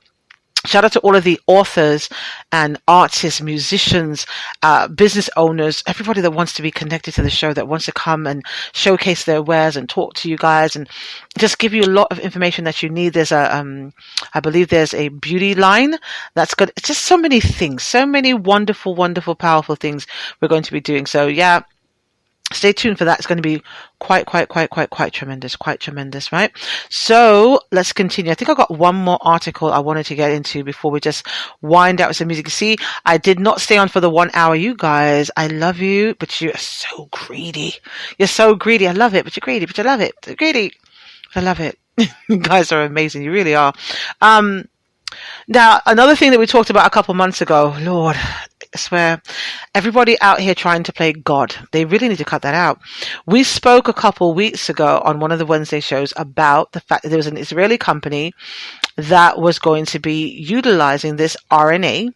Shout out to all of the authors and artists, musicians, business owners, everybody that wants to be connected to the show, that wants to come and showcase their wares and talk to you guys and just give you a lot of information that you need. There's I believe there's a beauty line that's good. It's just so many things, so many wonderful, wonderful, powerful things we're going to be doing. So yeah. Stay tuned for that. It's going to be quite tremendous, right? So let's continue. I think I've got one more article I wanted to get into before we just wind out with some music. You see, I did not stay on for the 1 hour. You guys, I love you, but you're so greedy. You're so greedy. I love it, but you're greedy, but I love it. You're greedy. I love it. You guys are amazing. You really are. Now, another thing that we talked about a couple months ago, Lord, I swear, everybody out here trying to play God, they really need to cut that out. We spoke a couple weeks ago on one of the Wednesday shows about the fact that there was an Israeli company that was going to be utilizing this RNA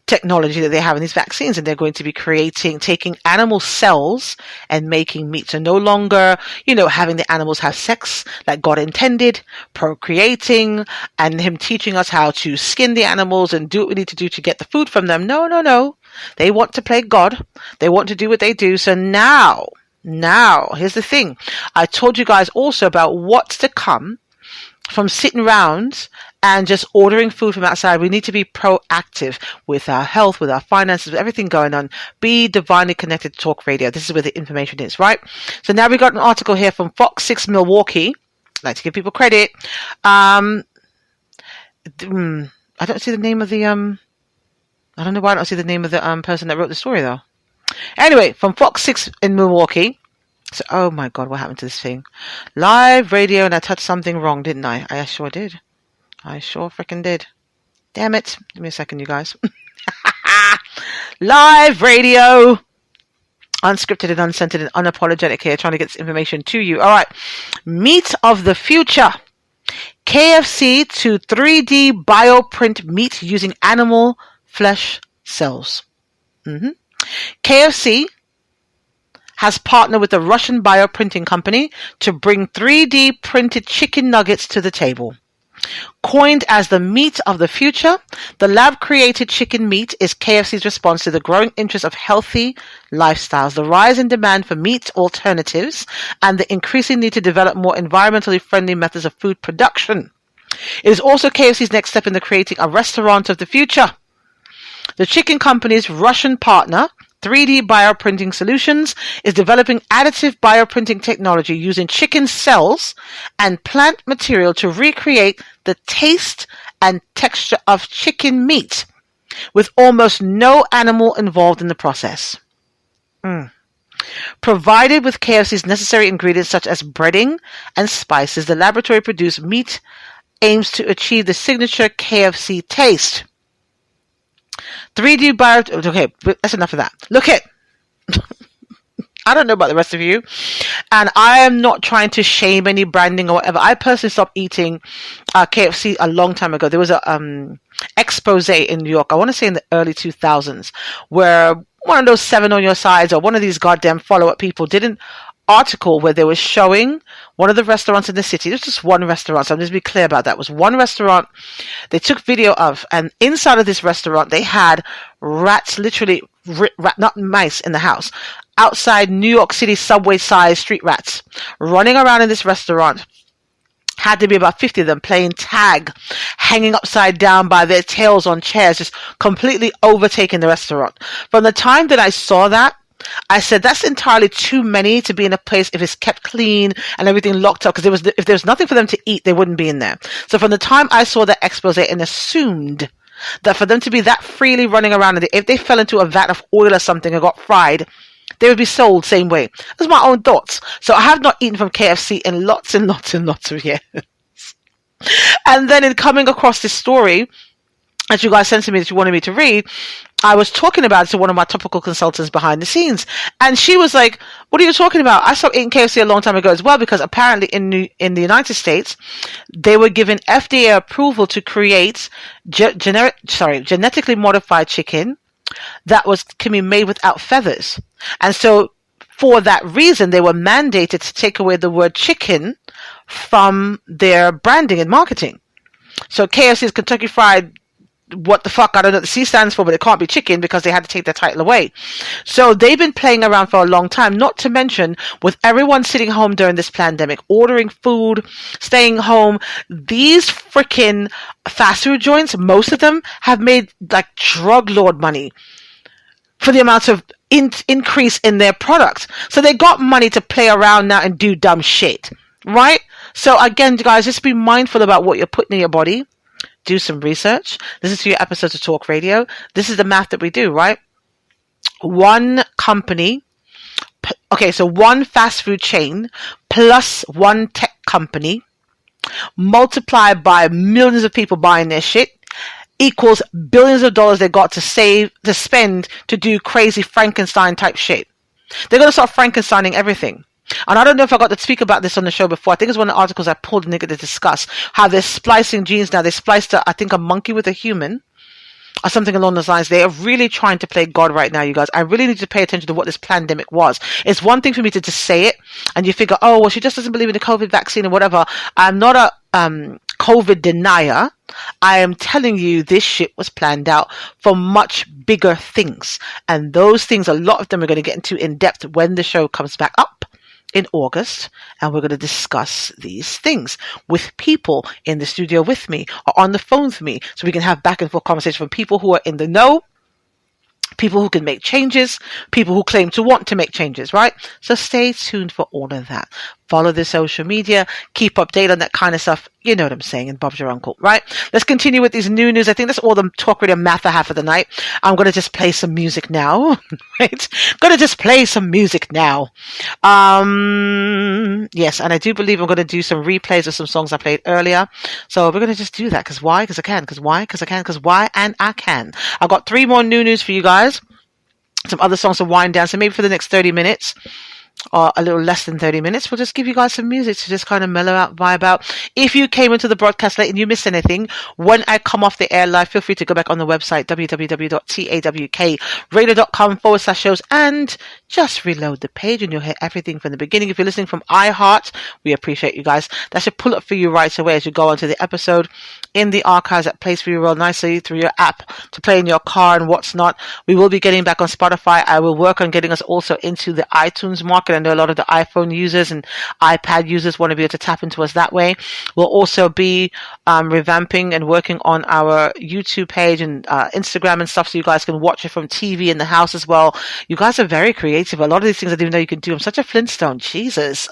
technology that they have in these vaccines, and they're going to be taking animal cells and making meat. So no longer, having the animals have sex like God intended, procreating, and him teaching us how to skin the animals and do what we need to do to get the food from them. No. They want to play God. They want to do what they do. So now, here's the thing. I told you guys also about what's to come from sitting around and just ordering food from outside. We need to be proactive with our health, with our finances, with everything going on. Be divinely connected to Talk Radio. This is where the information is, right? So now we got an article here from Fox 6 Milwaukee. I like to give people credit. I don't see the name of the, I don't know why I don't see the name of the person that wrote the story though. Anyway, from Fox 6 in Milwaukee. So, oh my God, what happened to this thing? Live radio, and I touched something wrong, didn't I? I sure did. I sure freaking did. Damn it. Give me a second, you guys. Live radio. Unscripted and uncensored and unapologetic here, trying to get this information to you. All right. Meat of the future. KFC to 3D bioprint meat using animal flesh cells. KFC has partnered with a Russian bioprinting company to bring 3D printed chicken nuggets to the table. Coined as the meat of the future, the lab-created chicken meat is KFC's response to the growing interest of healthy lifestyles, the rise in demand for meat alternatives, and the increasing need to develop more environmentally friendly methods of food production. It is also KFC's next step in the creating a restaurant of the future. The chicken company's Russian partner, 3D Bioprinting Solutions, is developing additive bioprinting technology using chicken cells and plant material to recreate the taste and texture of chicken meat, with almost no animal involved in the process. Provided with KFC's necessary ingredients such as breading and spices, the laboratory-produced meat aims to achieve the signature KFC taste. 3D bio... Okay, that's enough of that. Look it. I don't know about the rest of you, and I am not trying to shame any branding or whatever. I personally stopped eating KFC a long time ago. There was a expose in New York, I want to say in the early 2000s, where one of those 7 on your sides or one of these goddamn follow-up people didn't article where they were showing one of the restaurants in the city. There's just one restaurant, so I'm just be clear about that. It was one restaurant they took video of, and inside of this restaurant they had rats, literally not mice in the house, outside New York City subway size street rats running around in this restaurant. Had to be about 50 of them playing tag, hanging upside down by their tails on chairs, just completely overtaking the restaurant. From the time that I saw that, I said, that's entirely too many to be in a place if it's kept clean and everything locked up, because if there was nothing for them to eat, they wouldn't be in there. So from the time I saw that expose and assumed that for them to be that freely running around, and if they fell into a vat of oil or something and got fried, they would be sold same way. That's my own thoughts. So I have not eaten from KFC in lots and lots and lots of years. And then in coming across this story that you guys sent to me that you wanted me to read, I was talking about it to one of my topical consultants behind the scenes. And she was like, what are you talking about? I stopped eating KFC a long time ago as well, because apparently in the United States, they were given FDA approval to create genetically modified chicken that can be made without feathers. And so for that reason, they were mandated to take away the word chicken from their branding and marketing. So KFC is Kentucky Fried, what the fuck, I don't know what the C stands for, but it can't be chicken because they had to take their title away. So they've been playing around for a long time, not to mention with everyone sitting home during this pandemic, ordering food, staying home. These freaking fast food joints, most of them have made like drug lord money for the amount of increase in their products. So they got money to play around now and do dumb shit, right? So again, guys, just be mindful about what you're putting in your body. Do some research. Listen to your episodes of Talk Radio. This is the math that we do, right? One company, so one fast food chain plus one tech company multiplied by millions of people buying their shit equals billions of dollars they got to spend to do crazy Frankenstein type shit. They're going to start Frankensteining everything. And I don't know if I got to speak about this on the show before. I think it's one of the articles I pulled a nigga to discuss how they're splicing genes now. They spliced, I think, a monkey with a human or something along those lines. They are really trying to play God right now, you guys. I really need to pay attention to what this pandemic was. It's one thing for me to just say it and you figure, oh, well, she just doesn't believe in the COVID vaccine or whatever. I'm not a COVID denier. I am telling you this shit was planned out for much bigger things. And those things, a lot of them are going to get into in depth when the show comes back up in August, and we're going to discuss these things with people in the studio with me or on the phone with me, so we can have back and forth conversation from people who are in the know, people who can make changes, people who claim to want to make changes, right? So stay tuned for all of that. Follow the social media, keep updated on that kind of stuff. You know what I'm saying, and Bob's your uncle, right? Let's continue with these new news. I think that's all the talk radio math I have for the night. I'm going to just play some music now, right? Going to just play some music now. Yes, and I do believe I'm going to do some replays of some songs I played earlier. So we're going to just do that. Because why? Because I can. Because why? Because I can. Because why? And I can. I've got 3 more new news for you guys. Some other songs to wind down. So maybe for the next 30 minutes, or a little less than 30 minutes, we'll just give you guys some music to just kind of mellow out, vibe out. If you came into the broadcast late and you missed anything, when I come off the air live, feel free to go back on the website, www.tawkradio.com/shows, and just reload the page and you'll hear everything from the beginning. If you're listening from iHeart, we appreciate you guys. That should pull up for you right away as you go onto the episode in the archives that plays for you real nicely through your app to play in your car and what's not. We will be getting back on Spotify. I will work on getting us also into the iTunes market. I know a lot of the iPhone users and iPad users want to be able to tap into us that way. We'll also be revamping and working on our YouTube page and Instagram and stuff, so you guys can watch it from TV in the house as well. You guys are very creative. A lot of these things I didn't even know you could do. I'm such a Flintstone. Jesus.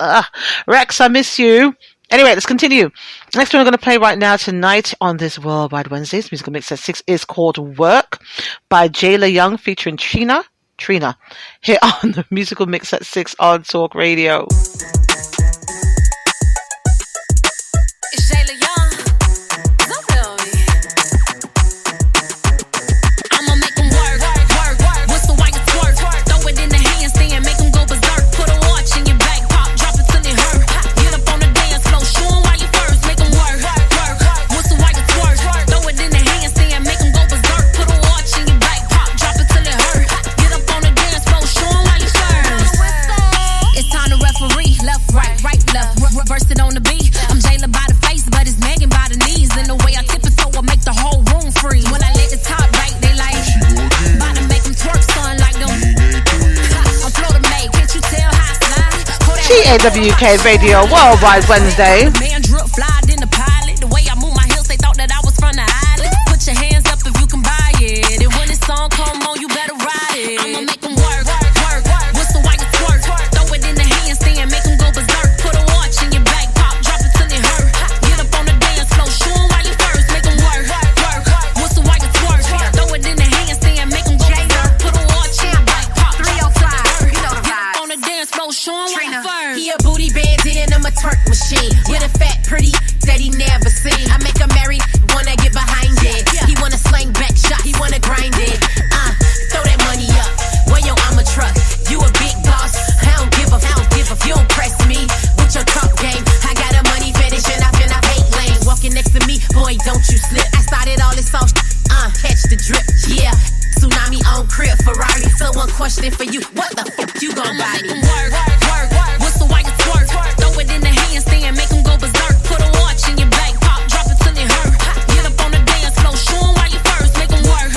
Rex, I miss you. Anyway, let's continue. Next one we're going to play right now tonight on this Worldwide Wednesdays musical mix at 6 is called Work by Jayla Young featuring Trina here on the musical mix at 6 on Talk Radio. It's Jayla Young. Don't feel me. I'ma make them work. What's the white twerk? Throw it in the handstand, make them go berserk. Put a watch in your back, pop, drop it till it hurt. Get up on the dance floor, show them why you first. Make them work. What's the white twerk? Throw it in the handstand, make them go berserk. Put a watch in your back, pop, drop it till it hurt. Get up on the dance floor, show them why you first. It's time to referee. TAWK Radio Worldwide Wednesday. Man drip fly in the pilot. The way I move my heels, they thought that I was from the island. Put your hands up if you can buy it. And when this song come on, you better ride it. I'ma make them work, work, whistle while you twerk. Throw it in the handstand, make them go berserk. Put a watch in your back, pop, drop it till it hurt. Get up on the dance floor, show 'em while you first. Make them work, whistle while you twerk. Throw it in the handstand, make them go berserk. Put a watch in your back, pop, drop it till it hurt. Get up on the dance floor, show 'em while you first. He a booty bandit and I'm a twerk machine. With a fat pretty that he never seen. I make him married, wanna get behind it. He wanna slang back shot, he wanna grind it. Throw that money up, where yo I'm a truck. You a big boss, I don't give a you don't press me with your talk game. I got a money fetish and I hate lanes. Walking next to me, boy, don't you slip. I started all this off, catch the drip, yeah. Tsunami on crib, Ferrari. So one question for you, what the fuck you gon' buy me? Work, whistle while you twerk. Throw it in the handstand, make them go berserk. Put a watch in your back, pop, drop it till it hurt. Get up on the dance floor, show 'em while you first. Make them work,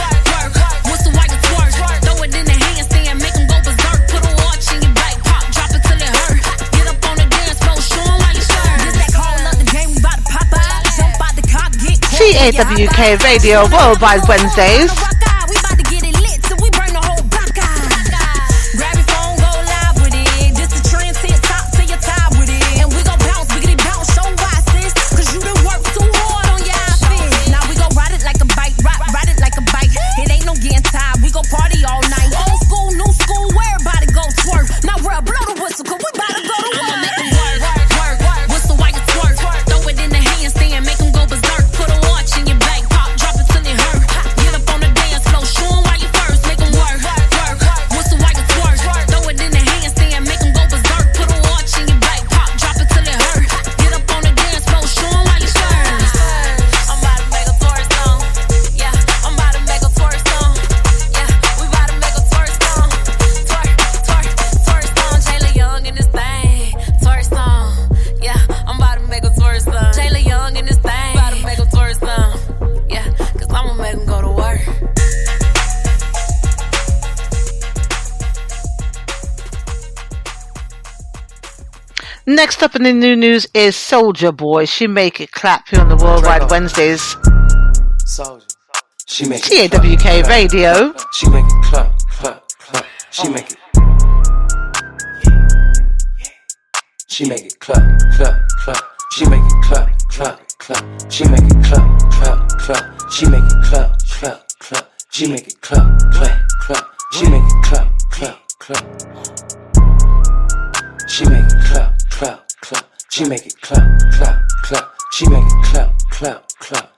whistle while you twerk. Throw it in the handstand, make them go berserk. Put a watch in your back, pop, drop it till it hurt. Get up on the dance floor, show 'em while you first. This that call up the game, we bout to pop out. Jump out the car, get TAWK Radio Worldwide Wednesdays. we bout to get it lit till we burn the whole block out. Grab your phone, go live with it. This the trend, sit top till you're tired with it. And we gon' bounce, biggity bounce, show why sis. Cause you done worked too hard on your outfit. Now we gon' ride it like a bike, ride it like a bike. It ain't no getting tired, we gon' party all night. Old school, new school, where everybody go twerk. Now we're blow the whistle, cause we bout to go to work. Make them work, whistle while you twerk. Throw it in the handstand, make them go berserk. Put a watch in your back, pop, drop it till it hurt. Get up on the dance floor, show 'em while you first. Make them work, whistle while you twerk. Throw it in the handstand, make them go berserk. Put a watch in your back, pop, drop it till it hurt. Get up on the dance floor, show 'em while you first. I'm about to make a twerk song. Yeah, I'm about to make a twerk song. Yeah, we about to make a twerk song. Twerk song. Jayla Young in this thing. Twerk song. Yeah, I'm about to make a twerk song. Jayla Young in this thing. About to make a twerk song. Yeah, cause I'ma make them go to work. Next up in the new news is Soulja Boy. She make it clap here on the Worldwide Wednesdays. Soldier. She make it TAWK Radio. She make it clap, clap, clap. She make it. She make it clap, clap, clap. She make it clap, clap, clap. She make it clap, clap, clap. She make it clap, clap, clap. She make it clap, clap, clap. She make it clap, clap, clap. She make it clap, clap, clap. She make it clap, clap, clap. She make it clap, clap, clap.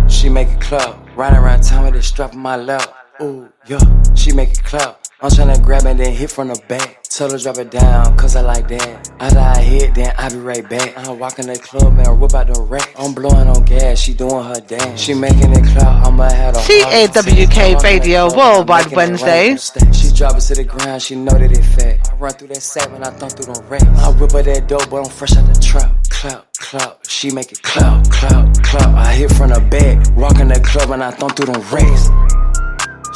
She make it clap. Riding around town with this strap in my lap. Ooh, yeah. She make it clap. I'm tryna grab it, then hit from the back. Tell her drop it down, cause I like that. After I hit, then I be right back. I'm walking the club and whip out the rack. I'm blowing on gas, she doing her dance. She making it clap, I'ma have a TAWK Radio Worldwide Wednesday. She drop it to the ground, she know that it fat. I run through that sack when I thump through them racks. I whip her that dope, but I'm fresh out the trap. Clap, clap, she make it clap, clap, clap. I hit from the back, walking the club and I thump through them racks.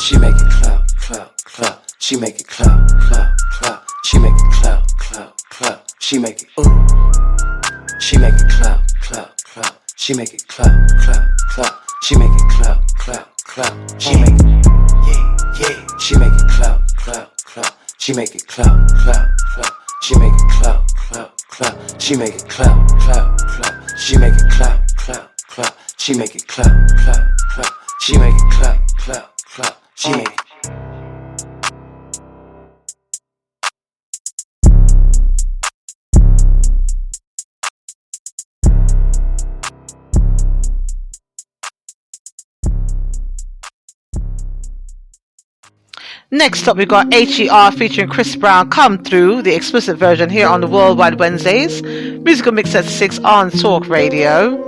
She make it clap, clap, clap. She make it clap, clap, clap. She make it clap, clap, clap. She make it ooh. She make it clap, clap, clap. She make it clap, clap, clap. She make it clap, clap, clap. She make it yeah. She make it clap, clap, clap. She make it clap, clap, clap. She make it clap, clap, clap. She make it clap, clap, clap. She make it clap, clap, clap. She make it clap, clap, clap. She make it clap, clap, clap. She make it. Next up, we got HER featuring Chris Brown, Come Through, the explicit version here on the Worldwide Wednesdays. Musical mix at 6 on TAWK Radio.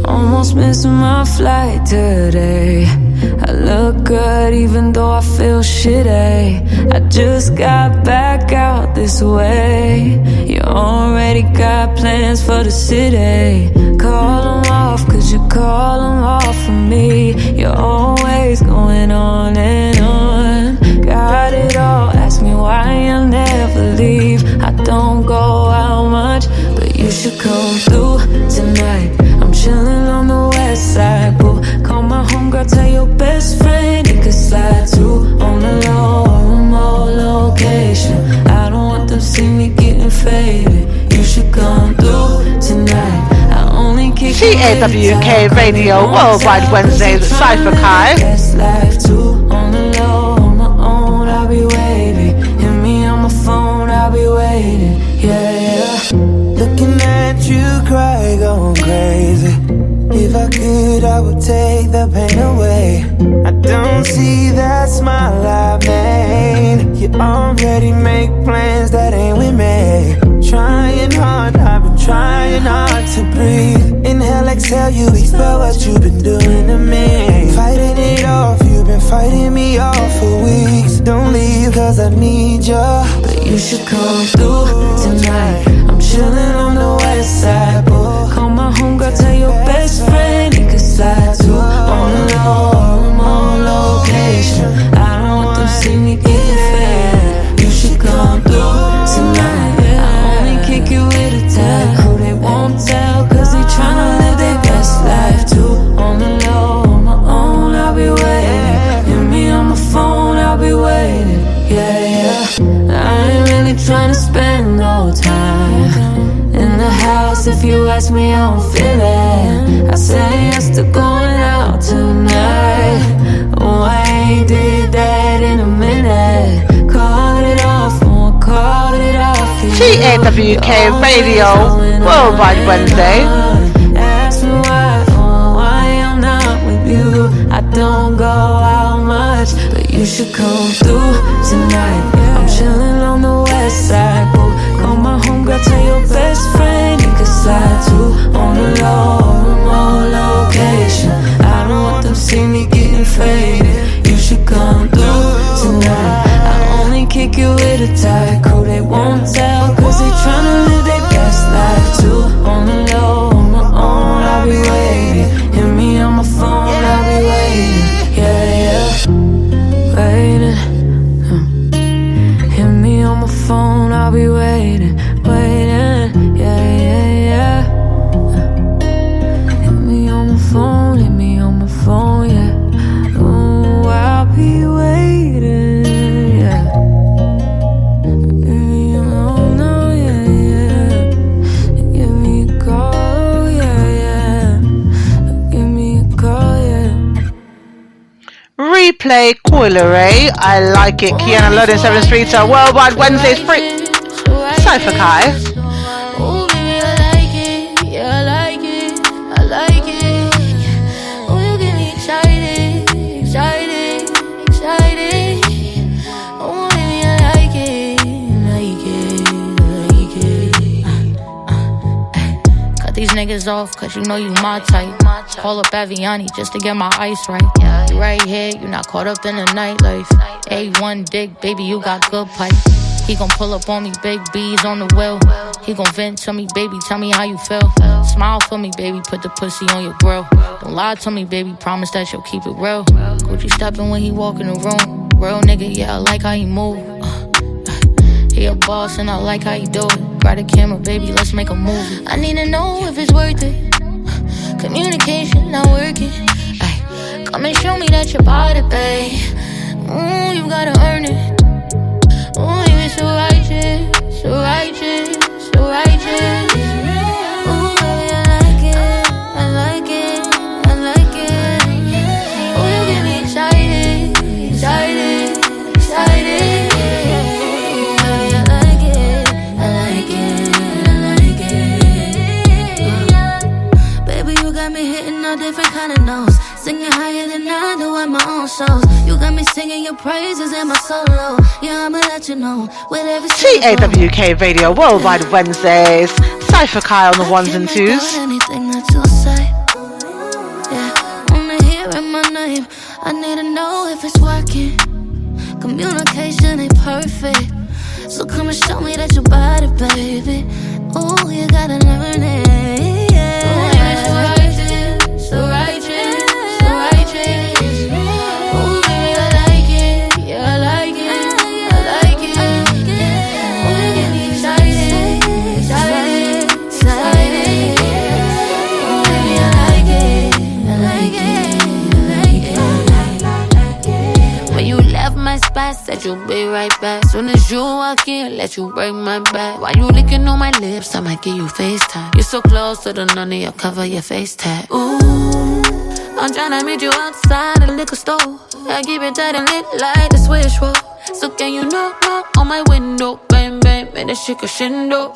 Almost missing my flight today. I look good even though I feel shitty. I just got back out this way. You already got plans for the city. Call them off cause should call them off for me. You're always going on and on. Got it all, ask me why I'll never leave. I don't go out much, but you should come through tonight. I'm chillin' on the west side, boo. Call my homegirl, tell your best friend he could slide too. On the low, remote location. I don't want them see me getting faded. You should come through tonight. I only kick TAWK Radio Worldwide Wednesdays with Cypher Kai. Best life too. On the low, on my own, I'll be waiting. Hit me on my phone, I'll be waiting. Yeah. Looking at you cry, going crazy. If I could, I would take the pain away. I don't see that smile I made. You already make plans that ain't with me. Trying hard, I've been trying hard to breathe. Inhale, exhale, you expel what you've been doing to me. Fighting it off, you've been fighting me off for weeks. Don't leave, cause I need ya. But you should come through tonight. I'm chillin' on the west side, boy. Call my homegirl, tell your best friend he could slide too. On the low, remote location. I don't want them see me getting fed. You should come through tonight. I only kick you with a tag. Who they won't tell, cause they tryna live their best life too. On the low, on my own, I'll be waiting. Hit me on my phone, I'll be waiting. Yeah. I ain't really tryna spend no time in the house. If you ask me, I don't feel it. I say yes to going out tonight. Oh, I ain't did that in a minute. Call it off, won't call it off. TAWK Radio Worldwide Wednesday. Ask me why I'm not with you. I don't go out much, but you should come through tonight. I'm chillin' on the west side, boo. Call my homegirl, tell your best friend he could slide too. On the low, remote location. I don't want them see me getting faded. You should come through tonight. I only kick you with a tight crew. They won't tell, cause they tryna live their best life too. On the low, on my own, I'll be waiting. Hit me on my phone, I'll be waiting. Yeah. Waiting. Hit me on my phone, I'll be waiting. Waiting. Yeah. Hit me on my phone, yeah. Ooh, I'll be waiting. Yeah. Replay Coileray. I like it. Kiana Loden 7th Street. Worldwide Wednesdays free. Cypher Kai. Oh, baby, I like it. Yeah, I like it. I like it. Oh, you get me excited. Oh, baby, I like it. Cut these niggas off, cause you know you my type. Call up Aviani just to get my ice right. You right here, you not caught up in the nightlife. A1 dick, baby, you got good pipe. He gon' pull up on me, big B's on the wheel. He gon' vent to me, baby, tell me how you feel. Smile for me, baby, put the pussy on your grill. Don't lie to me, baby, promise that you'll keep it real. Gucci steppin' when he walk in the room. Real nigga, yeah, I like how he move. He a boss and I like how he do it. Grab the camera, baby, let's make a movie. I need to know if it's worth it. Communication not working. Ay, come and show me that you're about it, babe. Ooh, you gotta earn it. Ooh, you so righteous, so righteous, so righteous. Ooh, baby, I like it, I like it, I like it. Ooh, you get me excited. Ooh, baby, I like it, Baby, you got me hitting all different kind of notes. Singing higher than I do at my own shows. You got me singing your praises in my solo. Yeah, I'ma let you know with every TAWK Radio Worldwide Wednesdays. Cypher Kai on the ones and twos. Anything that you say. Yeah, wanna hear in my name. I need to know if it's working. Communication ain't perfect, so come and show me that you bought it, baby. Ooh, you gotta learn it. Yeah. Ooh, you're so righteous, be right back. Soon as you walk in, let you break my back. While you licking on my lips, I might give you FaceTime. You're so close to the none of your cover your face tag. Ooh, I'm tryna meet you outside the liquor store. I keep it tight and lit like the switch roll. So can you knock on my window, bang bang, make that shit crescendo.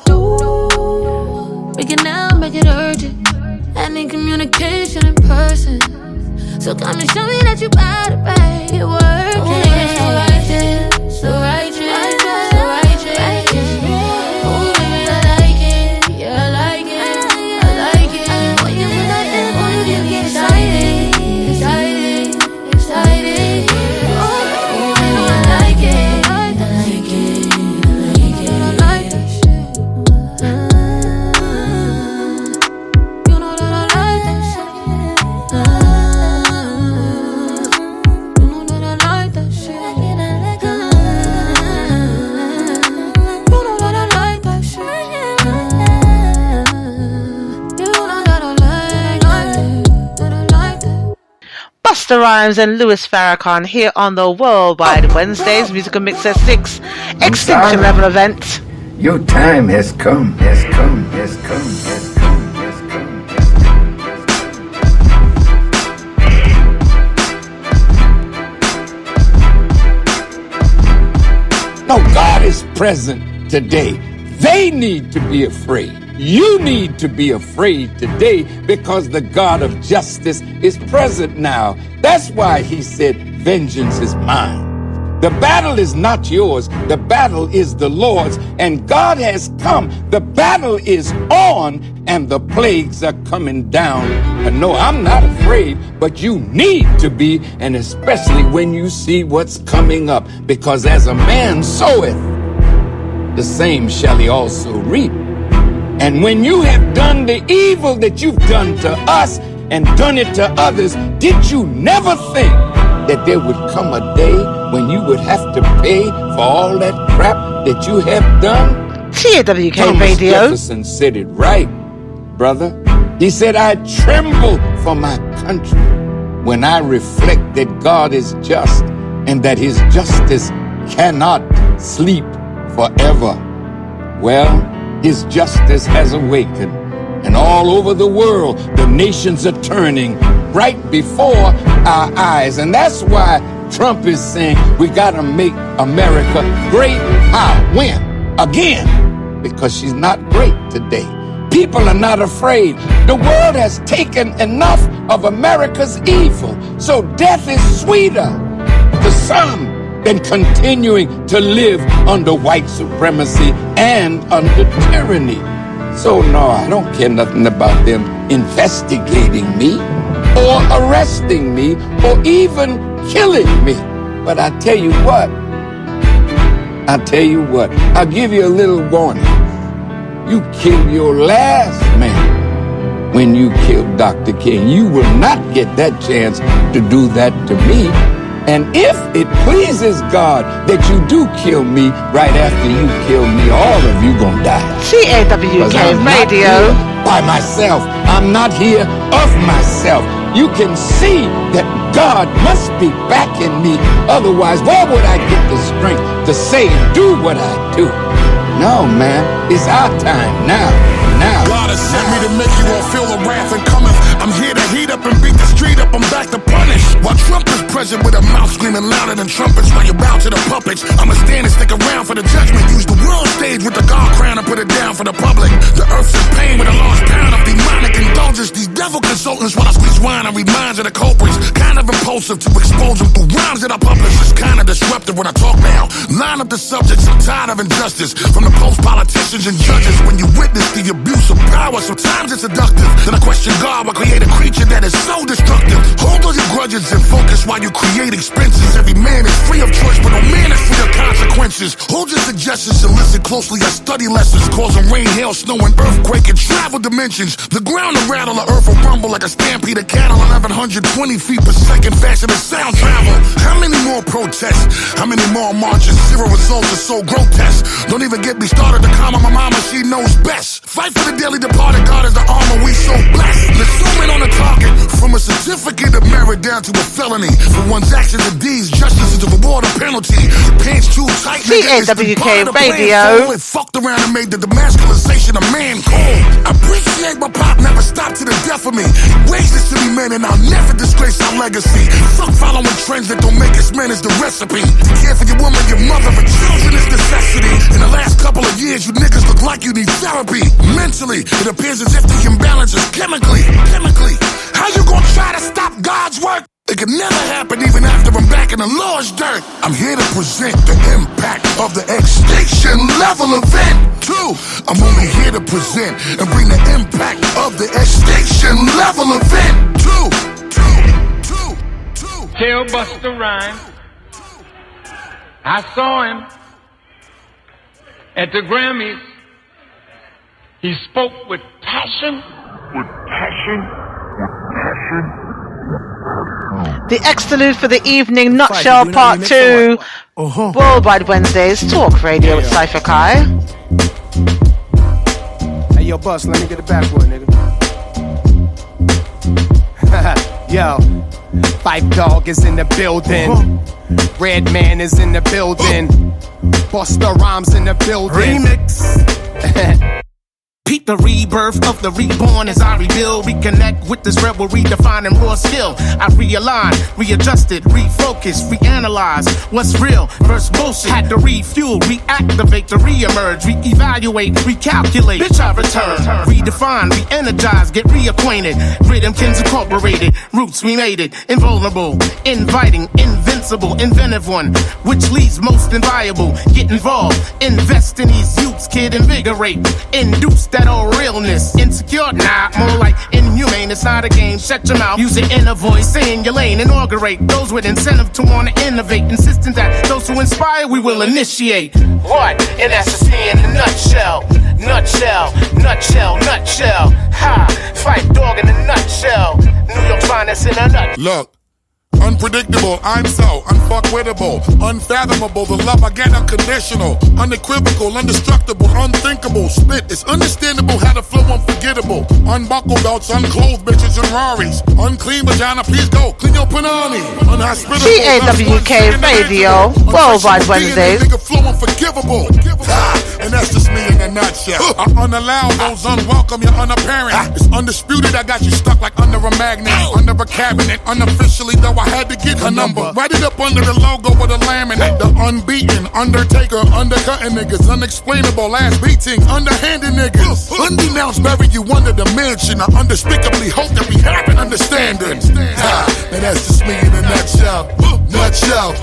Make it now, make it urgent. I need communication in person. So come and show me that you bout it, babe. You're working. So righteous, so righteous, so righteous. Oh, baby, I like it. Yeah, I like it. I like it. When you put that in, when you get me excited, excited, excited. Oh, baby, I like it. I like it. I like it. I like that shit. You know that I like that shit. Busta Rhymes and Louis Farrakhan here on the Worldwide Wednesdays Musical Mix at 6 Extinction Level event. Your time has come, has come, has come, has come, has come. No, God is present today. They need to be afraid. You need to be afraid today because the God of justice is present now. That's why he said, vengeance is mine. The battle is not yours. The battle is the Lord's. And God has come. The battle is on and the plagues are coming down. And no, I'm not afraid, but you need to be, and especially when you see what's coming up. Because as a man soweth, the same shall he also reap. And when you have done the evil that you've done to us and done it to others, did you never think that there would come a day when you would have to pay for all that crap that you have done? TAWK Thomas Radio. Jefferson said it right, brother. He said, I tremble for my country when I reflect that God is just and that his justice cannot sleep forever. Well, his justice has awakened, and all over the world, the nations are turning right before our eyes. And that's why Trump is saying we got to make America great. How? When? Again. Because she's not great today. People are not afraid. The world has taken enough of America's evil. So death is sweeter to some than continuing to live under white supremacy and under tyranny. So no, I don't care nothing about them investigating me or arresting me or even killing me. But I tell you what, I'll give you a little warning. You kill your last man when you kill Dr. King. You will not get that chance to do that to me. And if it pleases God that you do kill me right after you kill me, all of you gonna die. TAWK Radio. By myself. I'm not here of myself. You can see that God must be backing me. Otherwise, where would I get the strength to say and do what I do? No, man, it's our time now. God has sent me to make you all feel the wrath and cometh. I'm here to heat up and beat the street up. I'm back to punish. While Trump is present with a mouth screaming louder than trumpets while you bow to the puppets, I'ma stand and stick around for the judgment. Use the world stage with the God crown and put it down for the public. The earth's in pain with a large pound of demonic indulgence. These devil consultants while I squeeze wine and reminds of the culprits. Kind of impulsive to expose them through rhymes that I publish. It's kind of disruptive when I talk now. Line up the subjects. I'm tired of injustice from the post-politicians and judges. When you witness the abuse of power, sometimes it's seductive. Then I question God will create a creature that is so destructive. Hold all your grudges and focus while you create expenses. Every man is free of choice, but no man is free of consequences. Hold your suggestions and listen closely. I study lessons causing rain, hail, snow, and earthquake and travel dimensions. The ground will rattle, the earth will rumble like a stampede of cattle. 1120 feet per second faster than sound travel. How many more protests? How many more marches? Zero results are so grotesque. Don't even get me started to calm my mama, she knows best. Fight for the daily Part of God is the armor, we so blessed. Let's zoom in on the target. From a certificate of merit down to a felony. For one's actions and deeds, justice is the reward or penalty. Pants too tight, nigga, it's the part of the Radio. plan. Fucked around and made the demasculization of man cold. I appreciate my pop never stopped to the death of me. Raised us to be men and I'll never disgrace our legacy. Fuck following trends that don't make us men is the recipe. To care for your woman, your mother, and children is necessity. In the last couple of years, you niggas look like you need therapy. Mentally, it appears as if the imbalance is chemically. How you gonna try to stop God's work? It can never happen even after I'm back in the Lord's dirt. I'm here to present the impact of the extinction level event. Two, I'm only here to present and bring the impact of the extinction level event. Two. Tell Busta Rhymes I saw him at the Grammys. He spoke with passion. The Extolude for the evening, Nutshell Part 2, Worldwide Wednesdays, Talk Radio with Cypher Kai. Hey, yo, Bus, let me get the backboard, nigga. Yo, Five Dog is in the building. Red Man is in the building. Busta Rhymes in the building. Remix. Peep the rebirth of the reborn as I rebuild, reconnect with this rebel, redefining raw skill. I realign, readjusted, refocus, reanalyze what's real versus bullshit. Had to refuel, reactivate, to reemerge, reevaluate, recalculate. Bitch, I return, redefine, reenergize, get reacquainted. Rhythmkins incorporated, roots we made it. Invulnerable, inviting, invincible, inventive one, which leads most inviolable. Get involved, invest in these youths, kid, invigorate, induce that old realness. Insecure? Nah, more like inhumane. It's not a game. Shut your mouth. Use your inner voice. Stay in your lane. Inaugurate those with incentive to want to innovate. Insisting that those who inspire, we will initiate. What? And that's just me in a nutshell. Nutshell. Ha! Fight Dog in a nutshell. New York finest in a nutshell. Look. Unpredictable, I'm so unfuckwittable, unfathomable, the love I get unconditional, unequivocal, indestructible, unthinkable, spit is understandable, how to flow unforgettable, unbuckle belts, unclothed bitches and Raris, unclean vagina, please go, clean your panani, unhospitable, TAWK Radio, Worldwide Wednesdays. Flow unforgivable, and that's just me in a nutshell. I unallow those unwelcome, you're unapparent. It's undisputed, I got you stuck like under a magnet, under a cabinet, unofficially though I had to get her number. Write it up under the logo with a laminate. The unbeaten, undertaker, undercutting niggas, unexplainable ass beatings, underhanded niggas. Undenounced, bury you under the mansion. I undespicably hope that we have an understanding. And that's just me in a nutshell. Nutshell.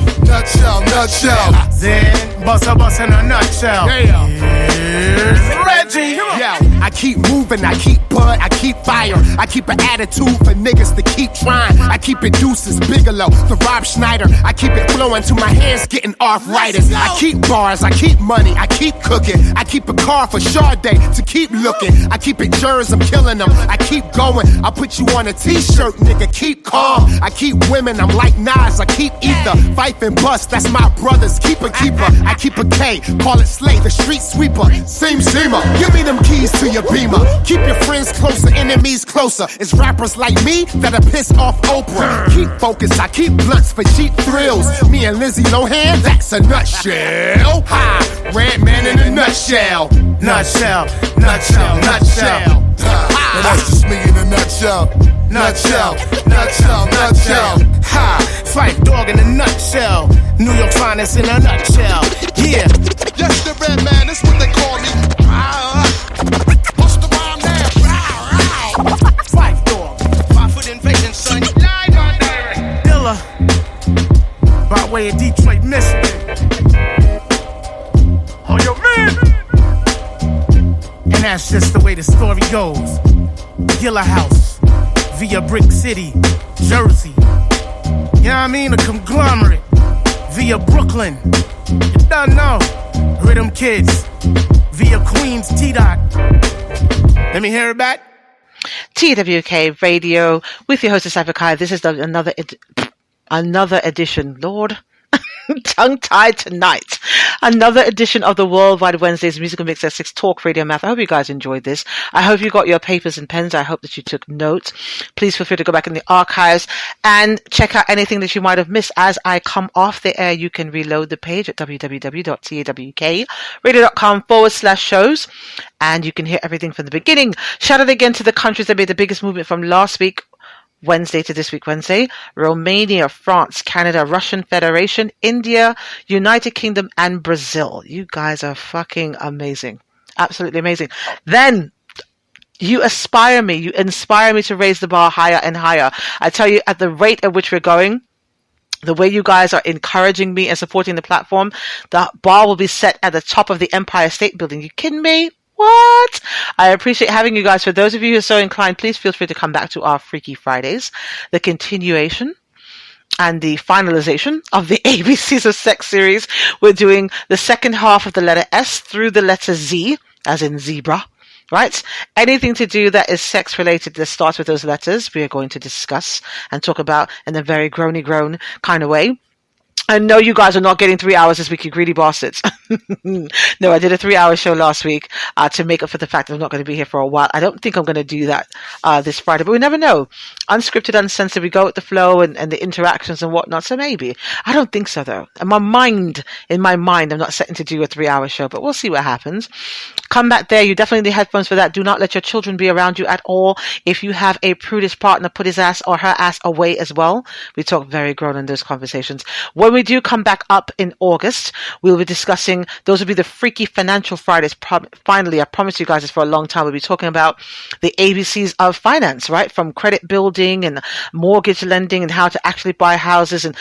Then, bust in a nutshell. Here's Reggie. Yo, I keep moving, I keep bud, I keep fire. I keep an attitude for niggas to keep trying. I keep it deuces, Bigelow, the Rob Schneider. I keep it flowing till my hands getting arthritis. I keep bars, I keep money, I keep cooking. I keep a car for Sade to keep looking. I keep it jurors, I'm killing them. I keep going, I put you on a t-shirt, nigga, keep calm. I keep women, I'm like Nas, I keep ether. Fife and Bust, that's my brothers, keeper. I keep a K, call it Slay, the street sweeper. Seamer, give me them keys to your Beamer. Keep your friends closer, enemies closer. It's rappers like me that'll piss off Oprah. Keep focused, I keep blunts for cheap thrills. Me and Lizzie Lohan, that's a nutshell. Ha, Red Man in a nutshell. Nutshell. And that's just me in a nutshell. Nutshell. Ha, Fight Dog in a nutshell. New York finest in a nutshell. Yeah. Yes, the Red Man, that's what they call me. What's the rhyme now? Fight Dog. 5 foot invasion, son. Dilla. By way of Detroit, Michigan. Oh, yo, man. And that's just the way the story goes. Gilla House, via Brick City, Jersey. You know what I mean? A conglomerate, via Brooklyn. You don't know. Rhythm Kids, via Queens, T-Dot. Let me hear it back. TWK Radio with your host, Cypher Kai. This is another edition, Lord. tongue-tied tonight. Another edition of the Worldwide Wednesdays Musical Mix at 6 Talk Radio Math. I hope you guys enjoyed this. I hope you got your papers and pens. I hope that you took notes. Please feel free to go back in the archives and check out anything that you might have missed. As I come off the air, you can reload the page at www.tawkradio.com/shows, and you can hear everything from the beginning. Shout out again to the countries that made the biggest movement from last week Wednesday to this week Wednesday: Romania, France, Canada, Russian Federation, India, United Kingdom, and Brazil. You guys are fucking amazing. Absolutely amazing. Then you inspire me to raise the bar higher and higher. I tell you, at the rate at which we're going, the way you guys are encouraging me and supporting the platform, the bar will be set at the top of the Empire State Building. You kidding me? What? I appreciate having you guys. For those of you who are so inclined, please feel free to come back to our Freaky Fridays, the continuation and the finalization of the ABCs of Sex series. We're doing the second half of the letter S through the letter Z, as in zebra, right? Anything to do that is sex related that starts with those letters, we are going to discuss and talk about in a very groan kind of way. I know you guys are not getting 3 hours this week, you greedy bastards. No, I did a 3-hour show last week to make up for the fact that I'm not going to be here for a while. I don't think I'm going to do that this Friday, but we never know. Unscripted, uncensored, we go with the flow and the interactions and whatnot, so maybe. I don't think so, though. In my mind, I'm not setting to do a 3-hour show, but we'll see what happens. Come back there. You definitely need headphones for that. Do not let your children be around you at all. If you have a prudish partner, put his ass or her ass away as well. We talk very grown in those conversations. When we do come back up in August, we'll be discussing, those will be the Freaky Financial Fridays. Finally, I promise you guys this for a long time. We'll be talking about the ABCs of finance, right? From credit building and mortgage lending and how to actually buy houses and,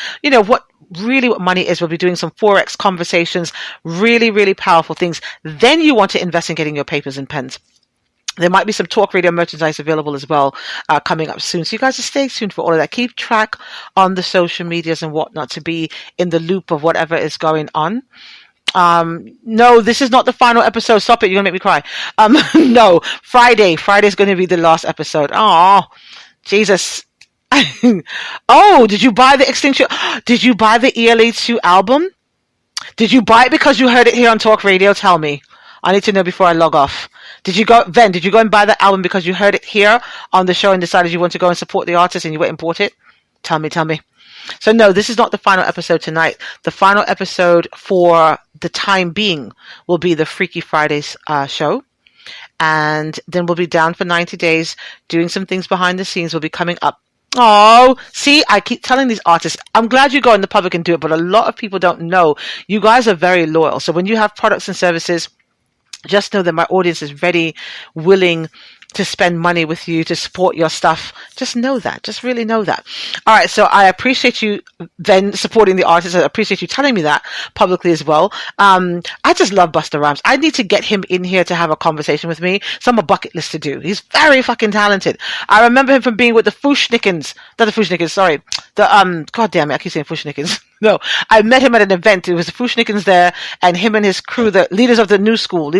what money is. We'll be doing some Forex conversations, really powerful things. Then you want to invest in getting your papers and pens. There might be some Talk Radio merchandise available as well coming up soon. So you guys just stay tuned for all of that. Keep track on the social medias and whatnot to be in the loop of whatever is going on. No, this is not the final episode. Stop it. You're going to make me cry. No, Friday's going to be the last episode. Oh, Jesus. Oh, did you buy the Extinction? Did you buy the ELA2 album? Did you buy it because you heard it here on Talk Radio? Tell me. I need to know before I log off. Did you go and buy the album because you heard it here on the show and decided you want to go and support the artist and you went and bought it? Tell me. So no, this is not the final episode tonight. The final episode for the time being will be the Freaky Fridays show. And then we'll be down for 90 days doing some things behind the scenes. We'll be coming up. Oh, see, I keep telling these artists, I'm glad you go in the public and do it, but a lot of people don't know. You guys are very loyal. So when you have products and services, just know that my audience is ready, willing to spend money with you, to support your stuff. Just know that. Just really know that. All right. So I appreciate you then supporting the artist. I appreciate you telling me that publicly as well. I just love Busta Rhymes. I need to get him in here to have a conversation with me. It's on my bucket list to do. He's very fucking talented. I remember him from being with the Fushnikins. Not the Fushnikins, sorry. God damn it. I keep saying Fushnikins. No, I met him at an event. It was the Fushnikins there and him and his crew, the leaders of the new school,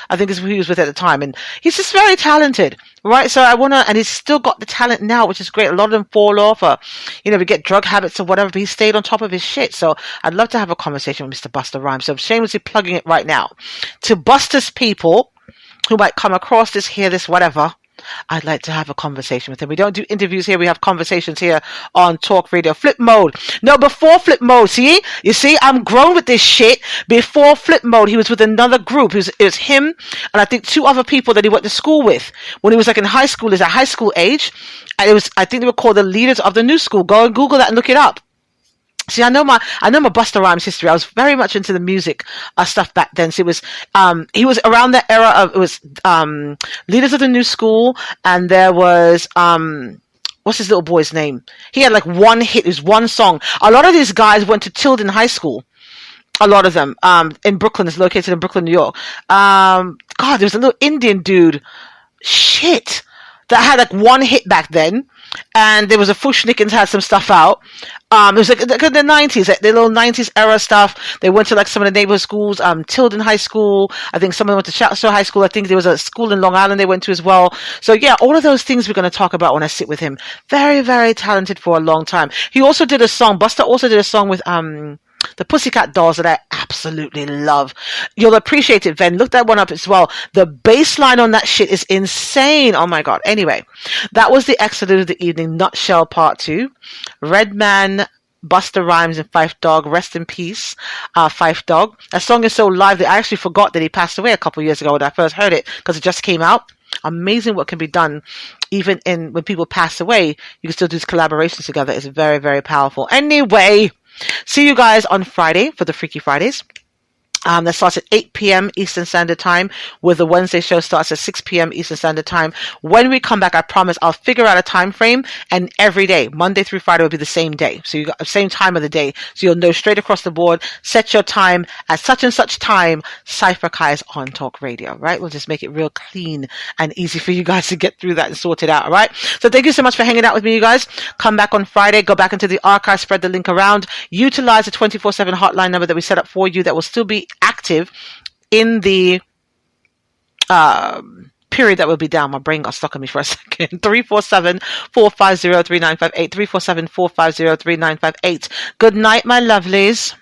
I think is who he was with at the time. And he's just very talented, right? So and he's still got the talent now, which is great. A lot of them fall off or, we get drug habits or whatever, but he stayed on top of his shit. So I'd love to have a conversation with Mr. Busta Rhymes. So I'm shamelessly plugging it right now. To Busta's people who might come across this, hear this, whatever, I'd like to have a conversation with him. We don't do interviews here. We have conversations here on Talk Radio. Flip Mode. No, before Flip Mode. You see, I'm grown with this shit. Before Flip Mode, he was with another group. It was him and I think 2 other people that he went to school with when he was like in high school. He's at high school age. And I think they were called the Leaders of the New School. Go and Google that and look it up. See, I know my Busta Rhymes history. I was very much into the music stuff back then. So it was, he was around that era of, it was, Leaders of the New School, and there was, what's his little boy's name? He had like one hit, it was one song. A lot of these guys went to Tilden High School. A lot of them, in Brooklyn. It's located in Brooklyn, New York. God, there was a little Indian dude. Shit. That had like one hit back then. and there was a Fushnikins had some stuff out. It was like the 90s, like the little 90s era stuff. They went to like some of the neighborhood schools, Tilden High School. I think some of them went to Chatsworth High School. I think there was a school in Long Island they went to as well. So yeah, all of those things we're going to talk about when I sit with him. Very, very talented for a long time. He also did a song. Buster also did a song with the Pussycat Dolls that I absolutely love. You'll appreciate it, Ven. Look that one up as well. The bass line on that shit is insane. Oh my God. Anyway, that was the Exodus of the Evening, Nutshell Part 2. Redman, Busta Rhymes, and Phife Dawg. Rest in peace, Phife Dawg. That song is so live that I actually forgot that he passed away a couple years ago when I first heard it because it just came out. Amazing what can be done even when people pass away. You can still do collaborations together. It's very, very powerful. Anyway, see you guys on Friday for the Freaky Fridays. That starts at 8 p.m. Eastern Standard Time, where the Wednesday show starts at 6 p.m. Eastern Standard Time. When we come back, I promise I'll figure out a time frame, and every day, Monday through Friday, will be the same day. So you got the same time of the day. So you'll know straight across the board, set your time at such and such time, Cypher Kai is on Talk Radio, right? We'll just make it real clean and easy for you guys to get through that and sort it out, all right? So thank you so much for hanging out with me, you guys. Come back on Friday, go back into the archive, spread the link around, utilize the 24/7 hotline number that we set up for you that will still be active in the period that will be down. My brain got stuck on me for a second. 347-450-3958. 347-450-3958. Good night, my lovelies.